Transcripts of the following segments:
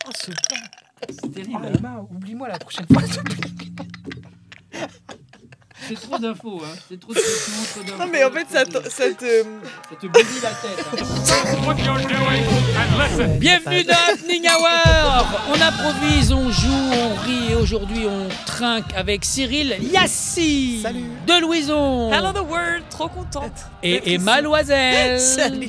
Oh, ce plan. C'est terrible. Oh, Emma, oublie-moi la prochaine fois. C'est trop d'infos, hein. C'est trop de questions, trop d'infos. Non mais en fait ça te... Ça te bousille la tête. Hein. Bienvenue dans Happening Hour. On improvise, on joue, on rit et aujourd'hui on trinque avec Cyril Yassi. Salut. De Louison. Hello the world, trop contente. Et Emma Loisel. Salut.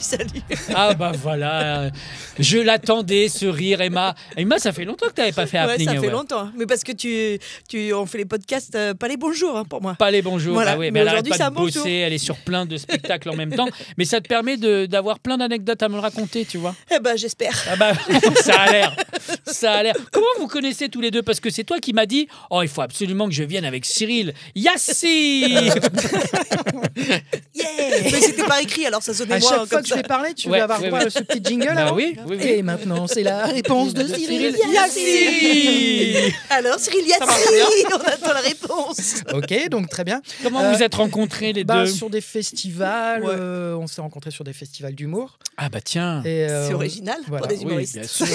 Ah bah voilà. Je l'attendais, ce rire, Emma. Emma, ça fait longtemps que tu n'avais pas fait Ouais, Happening ça Hour. fait longtemps. Mais parce que on fait les podcasts, pas les bonjours hein, pour moi. Pas les bonjours, Voilà. ah ouais, Mais mais elle arrête aujourd'hui, pas c'est de un bonjour. bosser, elle est sur plein de spectacles en même temps, mais ça te permet d'avoir plein d'anecdotes à me raconter, tu vois. Eh ben j'espère. Ah bah, ça a l'air. Comment vous connaissez tous les deux? Parce que c'est toi qui m'as dit, oh, il faut absolument que je vienne avec Cyril Yassi. Mais c'était pas écrit alors ça sonnait À moins chaque comme fois que je ça. vais parler, tu Ouais, vas avoir ouais, droit ouais. à ce petit jingle. Bah alors oui. Et maintenant, c'est la réponse de Cyril Yassi. Alors Cyril Yassi, marche bien. on attend la réponse. Ok, donc très bien. Comment vous êtes rencontrés les deux? Sur des festivals, Ouais. on s'est rencontrés sur des festivals d'humour. Ah bah tiens. Et, C'est original voilà. pour des Oui, humoristes. bien sûr.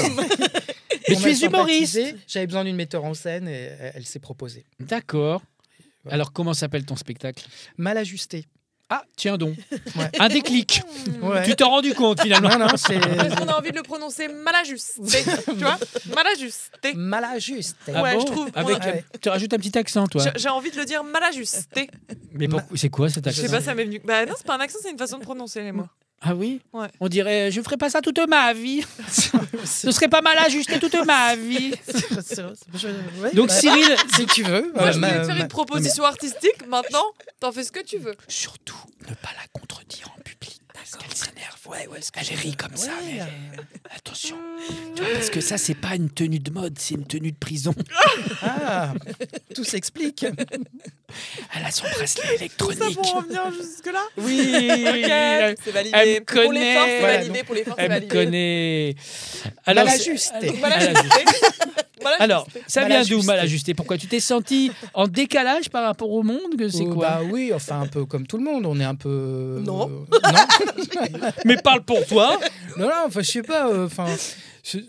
Mais Mais tu es humoriste. J'avais besoin d'une metteur en scène et elle s'est proposée. D'accord. Voilà. Alors comment s'appelle ton spectacle? Mal ajusté. Ah, tiens donc. Ouais. Un déclic. Ouais. Tu t'es rendu compte finalement. Non, c'est Parce qu'on a envie de le prononcer mal ajusté. Tu vois? Mal ajusté. mal ajusté. Ah Ouais, bon je trouve. Avec, Ouais. tu rajoutes un petit accent, toi. J'ai envie de le dire mal ajusté. Mais c'est quoi cet Je accent? sais pas, ça m'est venu. Bah non, c'est pas un accent, c'est une façon de prononcer les mots. Ah oui? Ouais. On dirait, je ferai pas ça toute ma vie. Ce serait pas mal ajusté toute ma vie. Ouais, Donc bah, Cyril, si tu veux. Moi, je voulais te faire ma- une proposition artistique. Maintenant, t'en fais ce que tu veux. surtout ne pas la contredire en public parce qu'elle s'énerve. Ouais, elle rit comme ça. Ouais, Mais attention, tu vois, parce que ça c'est pas une tenue de mode, c'est une tenue de prison. Ah, tout s'explique. Elle a son bracelet Ça électronique. pour en venir jusque-là. Oui, Ok, c'est validé. Elle me Pour les connaît. forts, c'est Voilà, validé. Pour les forts, c'est Elle me validé. connaît. Mal c'est- ajusté. Mal Elle- ajusté. Mal Alors, ajusté. ça Mal vient d'où ajusté. mal ajusté? Pourquoi tu t'es senti en décalage par rapport au monde? Que c'est Oh, quoi? Bah oui, enfin un peu comme tout le monde, on est un peu. Non. non, Mais parle pour toi. non, enfin je sais pas, enfin.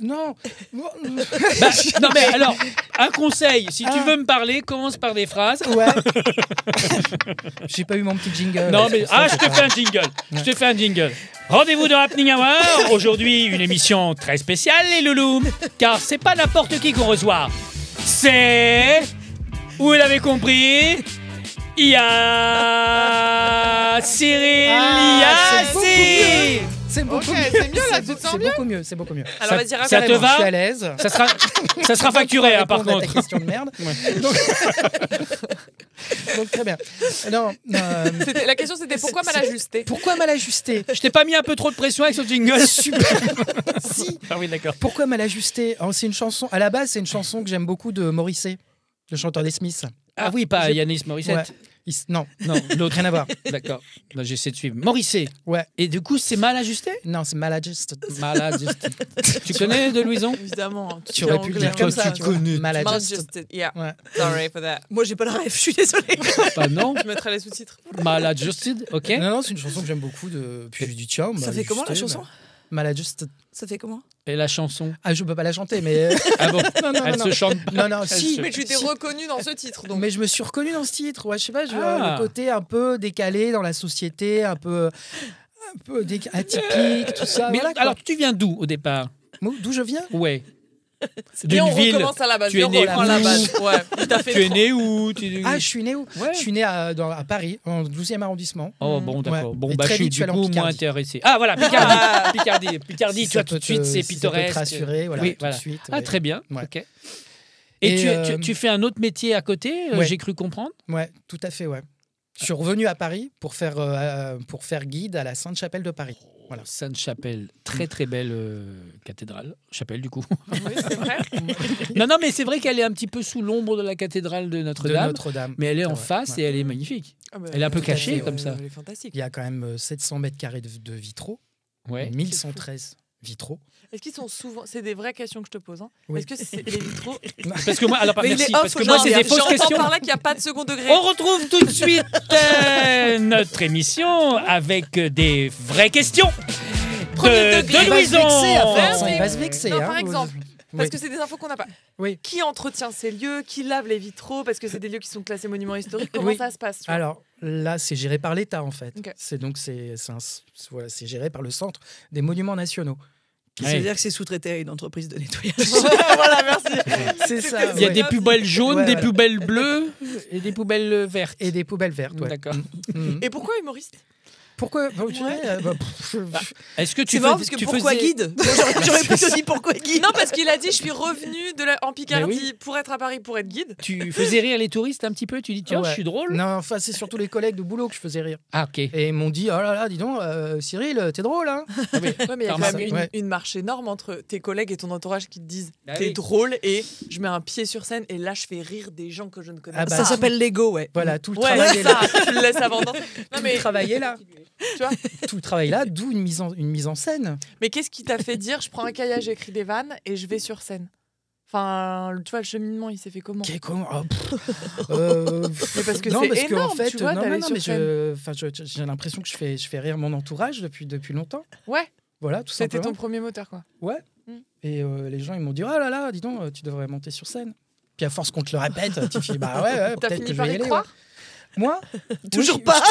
Non. Bah, non mais alors, un conseil, si tu veux me parler, commence par des phrases. Ouais. J'ai pas eu mon petit jingle. Non c'est mais pour ça, je te fais un jingle. Je te fais un jingle. Rendez-vous dans Happening Hour. Aujourd'hui, une émission très spéciale les loulous, car c'est pas n'importe qui qu'on reçoit. C'est, vous l'avez compris, il y a Cyril Yassi. C'est beaucoup Ok, mieux. c'est mieux, là, tu te sens C'est mieux beaucoup mieux, c'est beaucoup mieux. Alors vas-y, ça raconte. te Carrément, va Je suis à l'aise. Ça sera facturé hein, par Répondre à ta contre. question de merde. Donc très bien. Non, La question c'était pourquoi mal ajusté? pourquoi mal ajusté? Je t'ai pas mis un peu trop de pression avec ce jingle? Super. Si. Ah oui d'accord. Pourquoi mal ajusté? Oh, c'est une chanson. À la base, c'est une chanson que j'aime beaucoup de Morrissey, le chanteur des Smiths. Ah oui, pas J'ai- Yanis Morissette. Ouais. Non, Non, l'autre. rien à voir. D'accord. Là, j'essaie de suivre. Morrissey. Ouais. Et du coup, c'est mal ajusté? Non, c'est mal ajusté. Mal ajusté. Tu connais de Louison? Évidemment. Tu aurais pu le dire comme ça. tu vois. Mal Mal ajusté. ajusté. Yeah. Ouais. Sorry for that. Moi j'ai pas la rêve, je suis désolée. Bah non. Je mettrai les sous-titres. Mal adjusted, ok. Non, c'est une chanson que j'aime beaucoup. Puis je dis tiens, Ça fait comment la chanson? Mal ajusté. Ça fait comment? Et la chanson? Ah, je peux pas la chanter, mais. Ah bon? non, Elle se chante. Non, si. Mais tu t'es reconnu dans ce titre donc. Mais je me suis reconnu dans ce titre. Ouais, je sais pas, Ah. le côté un peu décalé dans la société, un peu atypique, tout ça. Mais voilà, quoi. alors, tu viens d'où au départ? D'où je viens? Ouais. Et on D'une ville. recommence à la base. Tu es On né reprend à la où? base. Ouais. Il t'a fait Tu es trop. né où? Ah, je suis né où? Ouais. Je suis né à Paris, en 12e arrondissement. Oh bon, d'accord. Ouais. Bon, Et bah, très je suis vite, je suis du allé en coup moins Picardie. intéressé. Ah, voilà, Picardie. Picardie. Picardie, Si tu vois, ça tout de peut suite, te- c'est si ça peut te pittoresque. rassurer, voilà, Oui, tout voilà. de suite. Ah, ouais. très bien. Ouais. Ok. Et, Et, tu fais un autre métier à côté, Ouais. j'ai cru comprendre? Ouais, tout à fait, ouais. Je suis revenu à Paris pour faire guide à la Sainte-Chapelle de Paris. Voilà. Sainte-Chapelle, très très belle cathédrale. Chapelle, du coup. Oui, c'est vrai. non, mais c'est vrai qu'elle est un petit peu sous l'ombre de la cathédrale de De Notre-Dame. Notre-Dame. Mais elle est en Ouais, face ouais. et elle est magnifique. Ah bah, Elle est un peu tout à cachée fait, comme ça. Elle est fantastique. Il y a quand même 700 mètres carrés de vitraux, Ouais. 1113 vitraux. Est-ce qu'ils sont souvent. C'est des vraies questions que je te pose. Hein. Oui. Est-ce que c'est les vitraux. Parce que moi, alors, Mais il merci, est off parce que moi, c'est des fausses J'entends questions. par là qu'il n'y a pas de second degré. On retrouve tout de suite notre émission avec des vraies questions Premier de degré. Il va se Louison. vexer à force, Ouais, il va se vexer. non, hein. par exemple. Parce que c'est des infos qu'on n'a pas. Oui. Qui entretient ces lieux? Qui lave les vitraux? Parce que c'est des lieux qui sont classés monuments historiques. Comment Oui. ça se passe, tu vois? Alors là, c'est géré par l'État en fait. Ok. C'est géré par le Centre des Monuments Nationaux. Ouais. C'est-à-dire que c'est sous-traité à une entreprise de nettoyage. Voilà, merci. C'est ça. Il y a ouais. des poubelles jaunes, Ouais, des voilà. poubelles bleues et des poubelles vertes. Et des poubelles vertes. Ouais. D'accord. Mhm. Et pourquoi humoriste? Pourquoi Est-ce que tu C'est marrant fais- parce que tu pourquoi faisais- guide? Moi, J'aurais plutôt dit pourquoi guide. Non, parce qu'il a dit je suis revenu en Picardie oui. pour être à Paris pour être guide. Tu faisais rire les touristes un petit peu? Tu dis tiens, Ouais. je suis drôle. Non, enfin, c'est surtout les collègues de boulot que je faisais rire. Ah ok. Et ils m'ont dit oh là là, dis donc, Cyril, t'es drôle, hein. Ah oui. Ouais, mais il y a Par quand même Marseille. Ouais. une marche énorme entre tes collègues et ton entourage qui te disent Ah t'es oui. drôle et je mets un pied sur scène et là je fais rire des gens que je ne connais Ah bah, pas. Ça s'appelle l'ego, ouais. Voilà, tout le Ouais, travail est là. ça, tu le laisses avant d'entrer. Non, mais, Travail est là. tu vois, Tout le travail est là, d'où une mise en scène. mais qu'est-ce qui t'a fait dire je prends un cahier, j'écris des vannes et je vais sur scène? Enfin, tu vois, le cheminement, il s'est fait comment? Comment Mais parce que non, c'est parce que, énorme, en fait, tu vois, non, d'aller non, sur mais scène. j'ai l'impression que je fais rire mon entourage depuis longtemps. Ouais, Voilà, tout c'était simplement. ton premier moteur, quoi. Ouais. Mm. Et les gens, ils m'ont dit oh là là, dis donc, tu devrais monter sur scène. Puis à force qu'on te le répète, tu te dis bah ouais, T'as peut-être fini que je par vais y y aller. croire? ouais. Moi, Toujours oui, pas.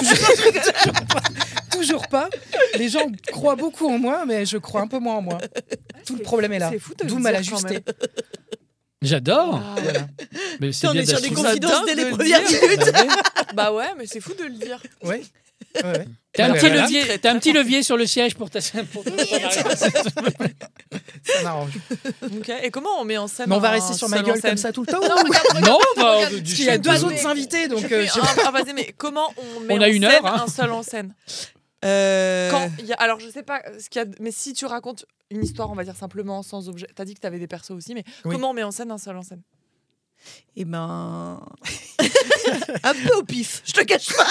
toujours pas. Les gens croient beaucoup en moi, mais je crois un peu moins en moi. Tout le problème est là. C'est fou de le D'où dire mal quand ajusté. même. J'adore. Ah. Voilà. Mais c'est On bien est sur des d'assumer. confidences confidences dès de les le premières dire. minutes. Bah ouais. Bah ouais, mais c'est fou de le dire. Ouais. Ouais. T'as un Ouais, petit voilà. levier, t'as un petit levier sur le siège pour ta Ça m'arrange. Ok. Et comment on met en scène Mais on va un rester sur ma seul en gueule scène? comme ça tout le temps. Non, regarde, Non, bah, regarde. du Il y a chien. deux Vas-y. autres invités, donc Tu fais vas-y, mais comment on met On a en une scène heure, hein. un seul en scène? Quand il y a, alors je sais pas ce qu'il y a, mais si tu racontes une histoire, on va dire simplement sans objet. T'as dit que t'avais des persos aussi, mais Oui. comment on met en scène un seul en scène? Eh ben. un peu au pif, je te cache pas.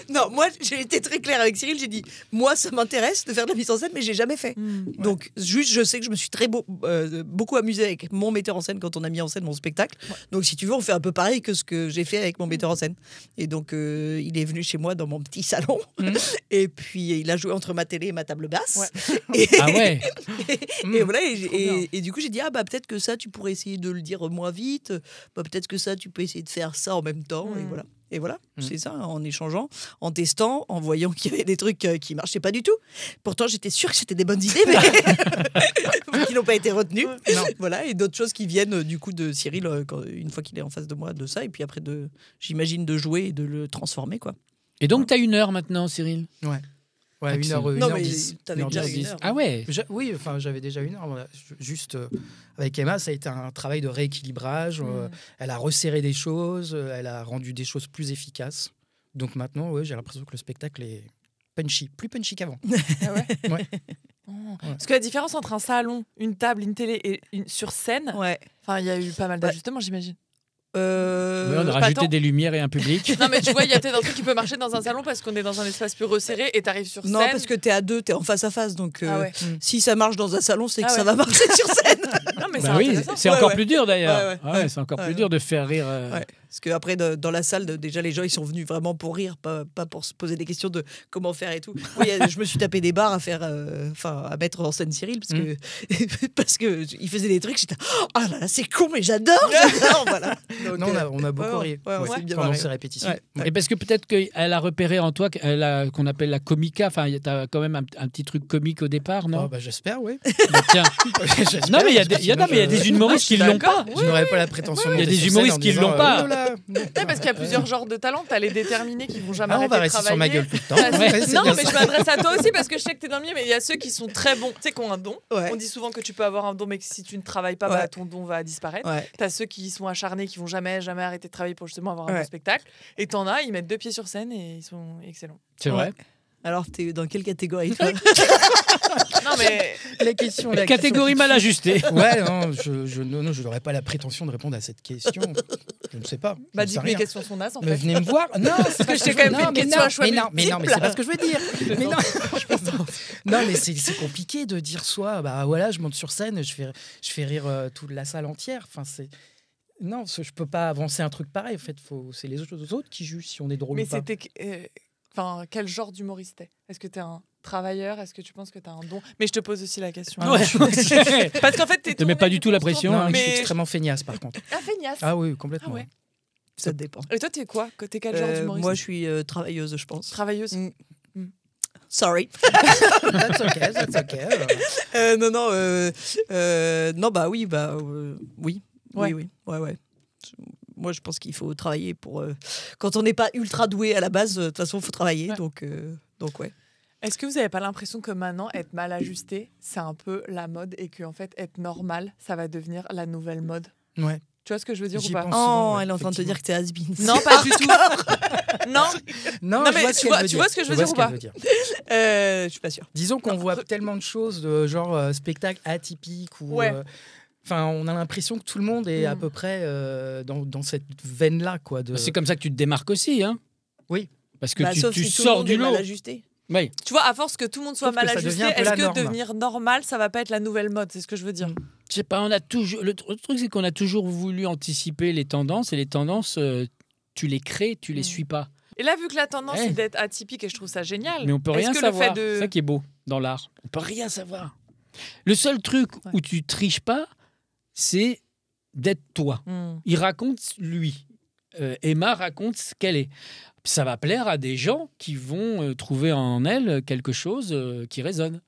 Non, moi, j'ai été très claire avec Cyril. J'ai dit, moi, ça m'intéresse de faire de la mise en scène, mais j'ai jamais fait. Donc, juste, je sais que je me suis beaucoup amusée avec mon metteur en scène quand on a mis en scène mon spectacle. Ouais. Donc, si tu veux, on fait un peu pareil que ce que j'ai fait avec mon metteur en scène. Et donc, il est venu chez moi dans mon petit salon. Et puis, il a joué entre ma télé et ma table basse. Ouais. Et, Ah ouais. et voilà. Trop bien. Et du coup, j'ai dit, ah bah peut-être que ça, tu pourrais essayer de le dire moins vite. Bah, peut-être que ça, tu peux essayer de faire ça en même temps. Et voilà. Et voilà, c'est ça, en échangeant, en testant, en voyant qu'il y avait des trucs qui marchaient pas du tout. Pourtant, j'étais sûre que c'était des bonnes idées, mais qui n'ont pas été retenues. Non. Voilà, et d'autres choses qui viennent du coup de Cyril, une fois qu'il est en face de moi, de ça, et puis après, j'imagine, de jouer et de le transformer, quoi. Et donc t'as 1 heure maintenant, Cyril? Ouais, Excellent. 1h10. Non, mais t'avais déjà 1h10. une heure. Ah ouais. Oui, enfin, j'avais déjà 1 heure. Voilà. Juste avec Emma, ça a été un travail de rééquilibrage. Elle a resserré des choses, elle a rendu des choses plus efficaces. Donc maintenant, ouais, j'ai l'impression que le spectacle est punchy, plus punchy qu'avant. Ah ouais. Ouais. Oh. Parce que la différence entre un salon, une table, une télé et sur scène, Ouais. enfin, il y a eu pas mal d'ajustements, j'imagine. Ouais, on a pas rajouté tant. des lumières et un public. Non, mais tu vois, il y a peut-être un truc qui peut marcher dans un salon parce qu'on est dans un espace plus resserré et t'arrives sur scène. Non, parce que t'es à deux, t'es en face à face, donc Ah ouais. si ça marche dans un salon, c'est que Ah ça ouais. va marcher sur scène. Non, mais Bah c'est oui, intéressant. c'est Ouais, encore ouais. plus dur d'ailleurs. Ouais, ouais. Ah ouais, c'est encore Ouais, plus ouais. dur de faire rire. Ouais. Parce qu'après, dans la salle, déjà, les gens, ils sont venus vraiment pour rire, pas pour se poser des questions de comment faire et tout. Oui, je me suis tapé des barres à faire, à mettre en scène Cyril, parce que il faisait des trucs, j'étais, oh là là, c'est con, mais j'adore, voilà. Donc, Non, on a beaucoup ri on s'est bien pendant marré. ces répétitions. Ouais. Et parce que peut-être qu'elle a repéré en toi qu'on appelle la comica. Enfin, t'as quand même un petit truc comique au départ, non? Oh, bah, j'espère, oui. Bah, tiens. J'espère, Non, mais il y a parce que non, mais il y a sinon, des humoristes qui l'ont pas. je n'aurais pas la prétention de Il y a monter des sur scène humoristes en qui disant, l'ont pas. oh là. Ouais, parce qu'il y a plusieurs genres de talents, t'as les déterminés qui vont jamais Ah, on arrêter va de rester travailler. sur ma gueule tout le temps. T'as ceux- Ouais, c'est non, bien mais ça. je m'adresse à toi aussi parce que je sais que t'es dans le milieu, mais il y a ceux qui sont très bons, tu sais, qui ont un don. Ouais. On dit souvent que tu peux avoir un don, mais que si tu ne travailles pas, Ouais. bah, ton don va disparaître. Ouais. T'as ceux qui sont acharnés, qui vont jamais arrêter de travailler pour justement avoir un Ouais. bon spectacle. Et t'en as, ils mettent 2 pieds sur scène et ils sont excellents. C'est vrai. Alors, t'es dans quelle catégorie, toi? Non, mais La question, la Catégorie mal ajustée. Ouais, non, je n'aurais pas la prétention de répondre à cette question. Je ne sais pas. bah, je dis sais que les rien. questions sont nazes en Mais fait. venez me voir. Non, c'est que je t'ai quand même fait une question à choix mais non, mais multiples. c'est pas ce que je veux dire. Mais non, non, mais c'est compliqué de dire soit, bah voilà, je monte sur scène, je fais rire toute la salle entière. Enfin, c'est non, je peux pas avancer un truc pareil. En fait, c'est les autres qui jugent si on est drôle Mais ou pas. c'était. Enfin, quel genre d'humoriste t'es? Est-ce que t'es un travailleur, est-ce que tu penses que tu as un don? Mais je te pose aussi la question. Ouais. Parce qu'en fait, t'es Te mets pas du tout la pression. Non, hein. mais je suis mais- extrêmement feignasse par contre. Ah, feignasse. Ah oui, complètement. Ah ouais. Ça dépend. Et toi, t'es quoi? T'es quel genre d'humoriste? Moi, je suis travailleuse, je pense. Travailleuse. Sorry. That's okay, that's okay. Non, bah oui, oui. Ouais. Oui. Moi, je pense qu'il faut travailler pour. Quand on n'est pas ultra doué à la base, de toute façon, il faut travailler. Ouais. Donc ouais. Est-ce que vous n'avez pas l'impression que maintenant, être mal ajusté, c'est un peu la mode et qu'en fait, être normal, ça va devenir la nouvelle mode? Ouais. Tu vois ce que je veux dire J'y ou pas? pense. Oh, Souvent, ouais, elle est en train de te dire que t'es has-been. Non, pas du tout. Non, Non, Non, je mais vois ce tu qu'elle vois- veut tu dire. vois ce que je veux vois dire ou qu'elle pas veut dire. Je suis pas sûre. Disons qu'on Non, voit re- tellement de choses, de genre spectacle atypique ou. Ouais. Enfin, on a l'impression que tout le monde est à peu près dans cette veine-là, quoi. C'est comme ça que tu te démarques aussi, hein. Oui. Parce que Bah, tu sauf si tout le sors monde du est lot. mal ajusté. Oui. tu vois, à force que tout le monde soit Sauf que mal ça ajusté, devient un peu est-ce la que norme. devenir normal, ça va pas être la nouvelle mode? C'est ce que je veux dire. Je sais pas, on a toujours. Le truc, c'est qu'on a toujours voulu anticiper les tendances et les tendances, tu les crées, tu les suis pas. Et là, vu que la tendance Ouais. est d'être atypique et je trouve ça génial. Mais on peut est-ce rien que savoir. Le fait C'est de... ça qui est beau dans l'art. On peut rien savoir. Le seul truc Ouais. où tu triches pas, c'est d'être toi. Il raconte lui. Emma raconte ce qu'elle est. Ça va plaire à des gens qui vont trouver en elle quelque chose qui résonne.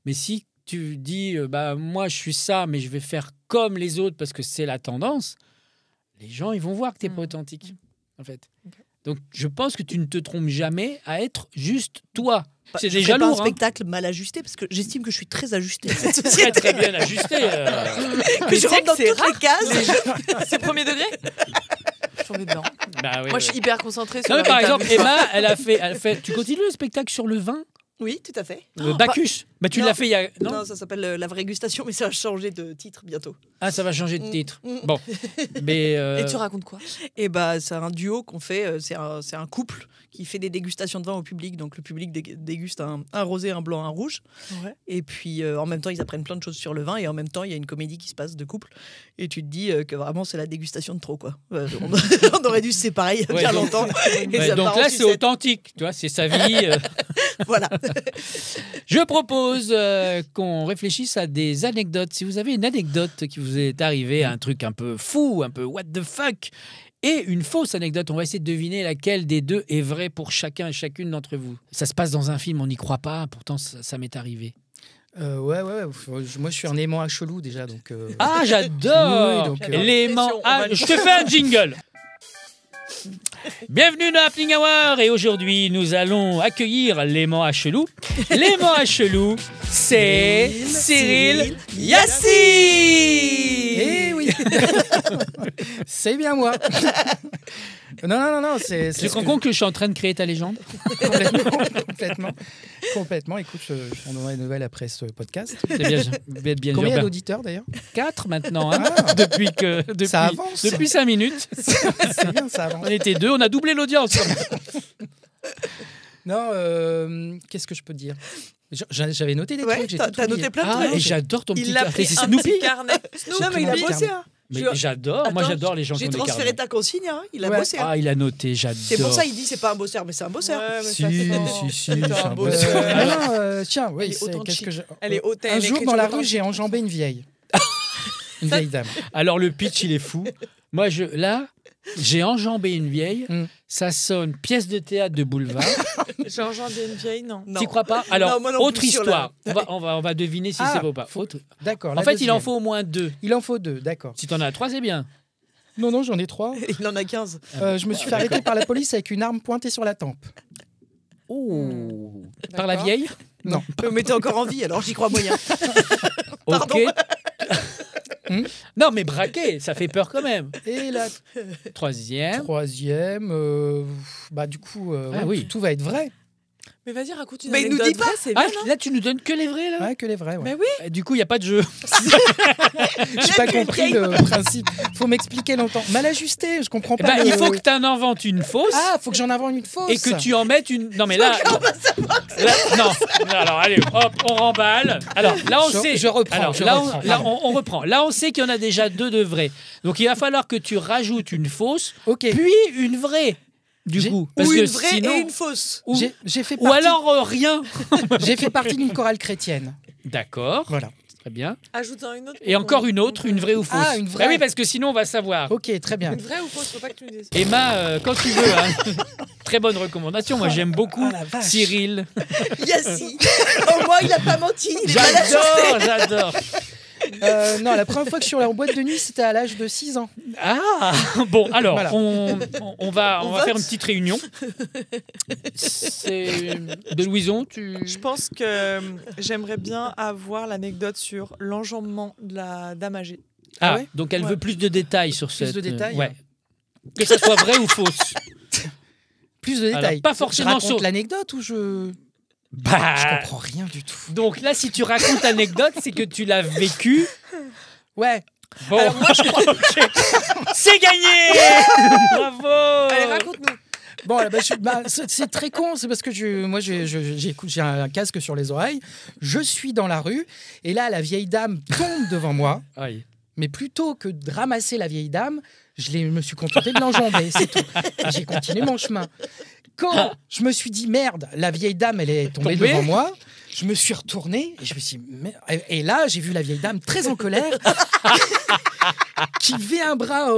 Mais si tu dis, bah moi je suis ça, mais je vais faire comme les autres parce que c'est la tendance, les gens ils vont voir que tu n'es pas authentique, en fait. Ok. Donc je pense que tu ne te trompes jamais à être juste toi. C'est Je déjà ferai pas lourd, un hein. spectacle mal ajusté parce que j'estime que je suis très ajustée. Très très bien ajusté. que Mais je tu sais rentre que dans c'est toutes les cases. C'est premier degré? Je suis tombée dedans. Bah oui, Moi, je suis hyper concentrée sur non, mais la par table. exemple, Emma, elle a fait. Tu continues le spectacle sur le vin, Oui, tout à fait. Bacchus. Bah tu non. l'as fait il y a. Non, Non. ça s'appelle La Vraie Gustation, mais ça va changer de titre bientôt. Ah, ça va changer de Mm, titre. mm. Bon, mais. Et tu racontes quoi? Et bah, c'est un duo qu'on fait. C'est un couple qui fait des dégustations de vin au public. Donc le public déguste un rosé, un blanc, un rouge. Ouais. Et puis en même temps, ils apprennent plein de choses sur le vin. Et en même temps, il y a une comédie qui se passe de couple. Et tu te dis que vraiment, c'est la dégustation de trop, quoi. On aurait dû se séparer il y a Ouais, bien donc- longtemps. Et Ouais, ça donc part en là, c'est sucette. authentique. Tu vois, c'est sa vie. Voilà. Je propose qu'on réfléchisse à des anecdotes. Si vous avez une anecdote qui vous est arrivée, un truc un peu fou, un peu what the fuck, et une fausse anecdote, on va essayer de deviner laquelle des deux est vraie pour chacun et chacune d'entre vous. Ça se passe dans un film, on n'y croit pas, pourtant ça m'est arrivé. Ouais. Moi, je suis un aimant à chelou déjà, donc. Ah, j'adore Oui, donc, L'aimant. Ah, je te fais un jingle. Bienvenue dans Happening Hour et aujourd'hui nous allons accueillir l'aimant à chelou. L'aimant à chelou, c'est Cyril Yassine. Eh oui. C'est bien moi. Non, c'est. Tu te rends compte que je suis en train de créer ta légende? Complètement. Écoute, on aura une nouvelle après ce podcast. C'est bien Combien il y a sûr. d'auditeurs d'ailleurs? 4 maintenant, hein, Ah. depuis Ça avance. depuis 5 minutes. C'est bien, ça avance. On était 2, on a doublé l'audience. Non, qu'est-ce que je peux dire? J'avais noté des Ouais, trucs. j'ai t'as tout oublié. noté plein de Ah, trucs. et j'adore ton petit Il a café. pris C'est un Snoopy. petit carnet. Non, mais il a J'ai bossé. Hein. Mais Je- j'adore, moi Attends, j'adore les gens qui J'ai ont des transféré carnets. ta consigne, hein. Il a Ouais. bossé. Hein. Ah, il a noté, j'adore. C'est pour ça il dit c'est pas un bosseur, mais c'est un bosseur. Ouais, mais Si, ça sent. si, Putain, c'est un beau bosseur. sœur. Tiens, Elle oui, est c'est authentique. qu'est-ce que je. Elle est hautaine. Un elle jour écrit dans sur la le rue, ventre. j'ai enjambé une vieille. Une vieille dame. Alors le pitch, il est fou. Moi, j'ai enjambé une vieille. Mm. Ça sonne pièce de théâtre de boulevard. J'ai enjambé une vieille, non. Non. T'y crois pas? Alors, Non, moi non autre plus sur histoire. la- On va deviner si Ah, c'est vrai ou pas. Autre. D'accord. En la fait, il en deuxième. faut au moins 2. Il en faut 2, d'accord. Si t'en as 3, c'est bien. Non, j'en ai 3. Il en a 15. Je me suis fait arrêter par la police avec une arme pointée sur la tempe. Oh. Par la D'accord. vieille? Non. Mais t'es encore en vie, alors j'y crois moyen. Pardon. Ok. Non, mais braquer, ça fait peur quand même. Et la 3e. troisième, bah du coup, Ah ouais, oui. tout va être vrai. Mais vas-y, raconte une Mais il nous anecdote dit pas. vraie, c'est Ah, bien, non? là, tu nous donnes que les vrais, là? Ouais, que les vrais. Ouais. Mais oui. Du coup, il n'y a pas de jeu. J'ai pas compris le principe. Faut m'expliquer longtemps. Mal ajusté, je comprends Eh pas. ben, le- il faut que tu en inventes une fausse. Ah, faut que j'en invente une fausse. Et que tu en mettes une. Non, mais là. Non. Alors, allez, hop, on remballe. Alors, là, on sait. Je reprends. Alors, je là, reprends. on, là, on reprend. Là, on sait qu'il y en a déjà 2 de vrais. Donc, il va falloir que tu rajoutes une fausse, Ok. puis une vraie. du coup. Ou une que vraie sinon... et une fausse. Ou, J'ai fait ou partie, alors rien. j'ai fait partie d'une chorale chrétienne. D'accord, Voilà. très bien. Ajoute-en une autre. Et encore une autre, une vraie ou fausse. Ah, une vraie. Bah oui, parce que sinon on va savoir. Ok, très bien. Une vraie ou fausse, faut pas que tu me dises. Emma, quand tu veux. Hein. Très bonne recommandation. Moi, j'aime beaucoup Oh, la vache. Cyril. Yassi. Au moins, il n'a pas menti. Il est pas là. J'adore. Non, la première fois que je suis allé en boîte de nuit, c'était à l'âge de 6 ans. Ah bon, alors Voilà. on va vote faire une petite réunion. C'est de Louison, Je pense que j'aimerais bien avoir l'anecdote sur l'enjambement de la dame âgée. Ah, ouais donc elle Ouais. veut plus de détails sur Plus cette. de détails Ouais. Que ça soit vrai ou fausse. Plus de détails. Alors, pas forcément Je raconte sur- l'anecdote ou je. Bah. Je comprends rien du tout. Donc là, si tu racontes l'anecdote, c'est que tu l'as vécu. Ouais. Bon. Alors moi, je crois. C'est gagné. Bravo. Allez, raconte-nous. Bon, c'est très con, c'est parce que j'ai un casque sur les oreilles, je suis dans la rue, et là, la vieille dame tombe devant moi, Aïe. mais plutôt que de ramasser la vieille dame, me suis contenté de l'enjamber, c'est tout. Et j'ai continué mon chemin. Quand je me suis dit, merde, la vieille dame, elle est tombée Tombée devant moi, je me suis retourné, et je me suis dit, merde. Et là, j'ai vu la vieille dame très en colère, qui levait un bras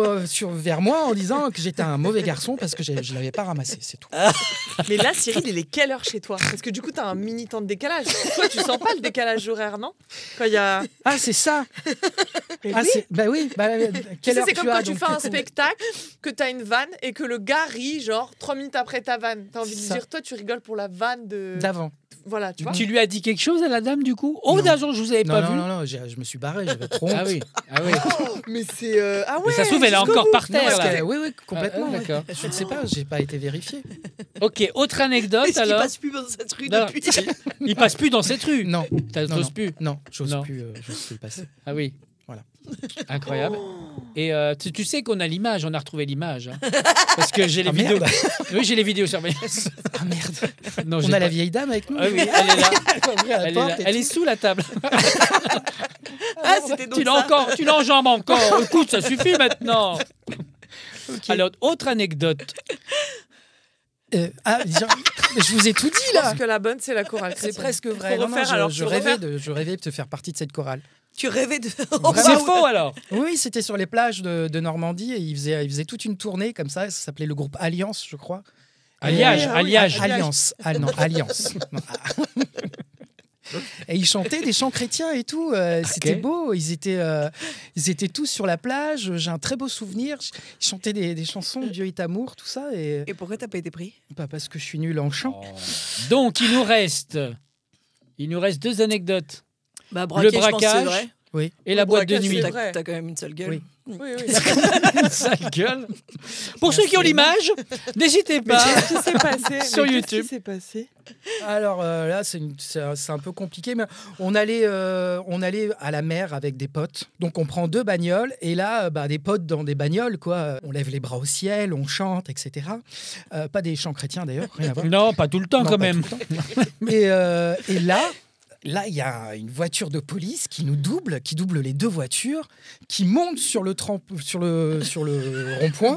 vers moi en disant que j'étais un mauvais garçon parce que je ne l'avais pas ramassé, c'est tout. Mais là, Cyril, il est quelle heure chez toi? Parce que du coup, t'as un mini temps de décalage. Toi, tu sens pas le décalage horaire, non? Quand il y a. Ah, c'est ça. Mais Ah, oui. bah oui. Tu Quelle sais, heure c'est comme tu as, quand tu donc, fais un du coup spectacle, que t'as une vanne et que le gars rit, genre 3 minutes après ta vanne. T'as envie de Ça. dire, toi, tu rigoles pour la vanne de. D'avant. Voilà, tu vois. Tu lui as dit quelque chose à la dame du coup? Oh, Non. d'accord, je vous avais pas vu. Non, je me suis barré, j'avais trop honte. Ah oui. Ah oui. Mais c'est. Ah ouais. Mais ça se trouve, elle est jusqu'au encore bout. par Non, terre parce là. que- oui, complètement. Ah, ouais. d'accord. Je ne sais pas, j'ai pas été vérifié. Ok, autre anecdote Est-ce qu'il alors. passe plus dans cette rue Non, depuis? il passe plus dans cette rue. Non, T'oses non. plus. non, j'ose Non. plus le passer. Ah oui. Voilà. Incroyable. Et tu sais qu'on a l'image, on a retrouvé l'image. Hein. Parce que j'ai les Ah, vidéos. merde. Oui, j'ai les vidéos surveillance. Ah merde. Non, On j'ai a la pas- vieille dame avec nous. Ah oui, elle est là. Ouvrir la Elle est, porte là. et Elle tout. est sous la table. Ah, c'était donc Tu l'as ça. encore, tu l'enjambes encore. Écoute, ça suffit maintenant. Ok. Alors, autre anecdote. Je vous ai tout dit Je là. pense que la bonne, c'est la chorale C'est chrétienne. presque vrai. Faut Non, non, refaire, alors, je faut rêvais refaire. je rêvais de faire partie de cette chorale. Tu rêvais de. C'est faux alors. Oui, c'était sur les plages de Normandie et ils faisaient toute une tournée comme ça s'appelait le groupe Alliance, je crois. Alliage, alliage. Alliance. Ah, non, Alliance. Non. Et ils chantaient des chants chrétiens et tout. C'était beau. Ils étaient tous sur la plage. J'ai un très beau souvenir. Ils chantaient des chansons, Dieu est amour, tout ça. Et Et pourquoi t'as pas été pris? pas parce que je suis nul en chant. Donc, il nous reste 2 anecdotes. Bah, Le braquage, je pense que c'est braquage. vrai. Oui. Et la boîte de braquage, nuit. c'est vrai. T'as quand même une seule gueule. Oui. Oui, oui. Sa gueule. Pour ceux qui ont l'image, n'hésitez Mais pas. qu'est-ce qui s'est passé? Sur Mais YouTube. Qu'est-ce qui s'est passé? Alors là, c'est un peu compliqué, mais on allait à la mer avec des potes. Donc on prend 2 bagnoles et là, des potes dans des bagnoles, quoi. On lève les bras au ciel, on chante, etc. Pas des chants chrétiens d'ailleurs, rien à voir. Non, pas tout le temps Non, quand pas même. tout le temps. Et là, il y a une voiture de police qui double les 2 voitures, qui monte sur le rond-point,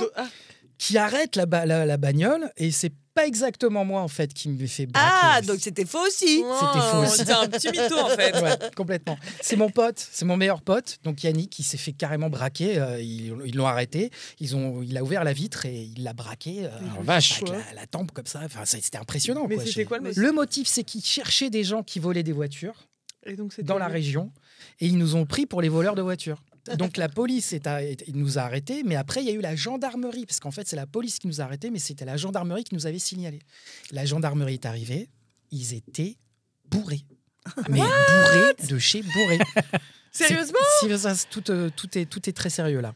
qui arrête la bagnole, et c'est pas exactement moi en fait qui me fait braquer. Ah, donc c'était faux aussi. C'était faux aussi. C'était un petit mytho en fait. Ouais, complètement. C'est mon pote, c'est mon meilleur pote, donc Yannick, qui s'est fait carrément braquer. Ils l'ont arrêté, il a ouvert la vitre et il l'a braqué. vache. Avec la tempe comme ça. Enfin, c'était impressionnant. Mais quoi. c'était quoi le motif? Le motif, c'est qu'ils cherchaient des gens qui volaient des voitures Et donc, c'était dans la région et ils nous ont pris pour les voleurs de voitures. Donc la police nous a arrêtés, mais après il y a eu la gendarmerie, parce qu'en fait c'est la police qui nous a arrêtés, mais c'était la gendarmerie qui nous avait signalé. La gendarmerie est arrivée, ils étaient bourrés. Mais bourrés de chez bourrés. Sérieusement? Tout est très sérieux là.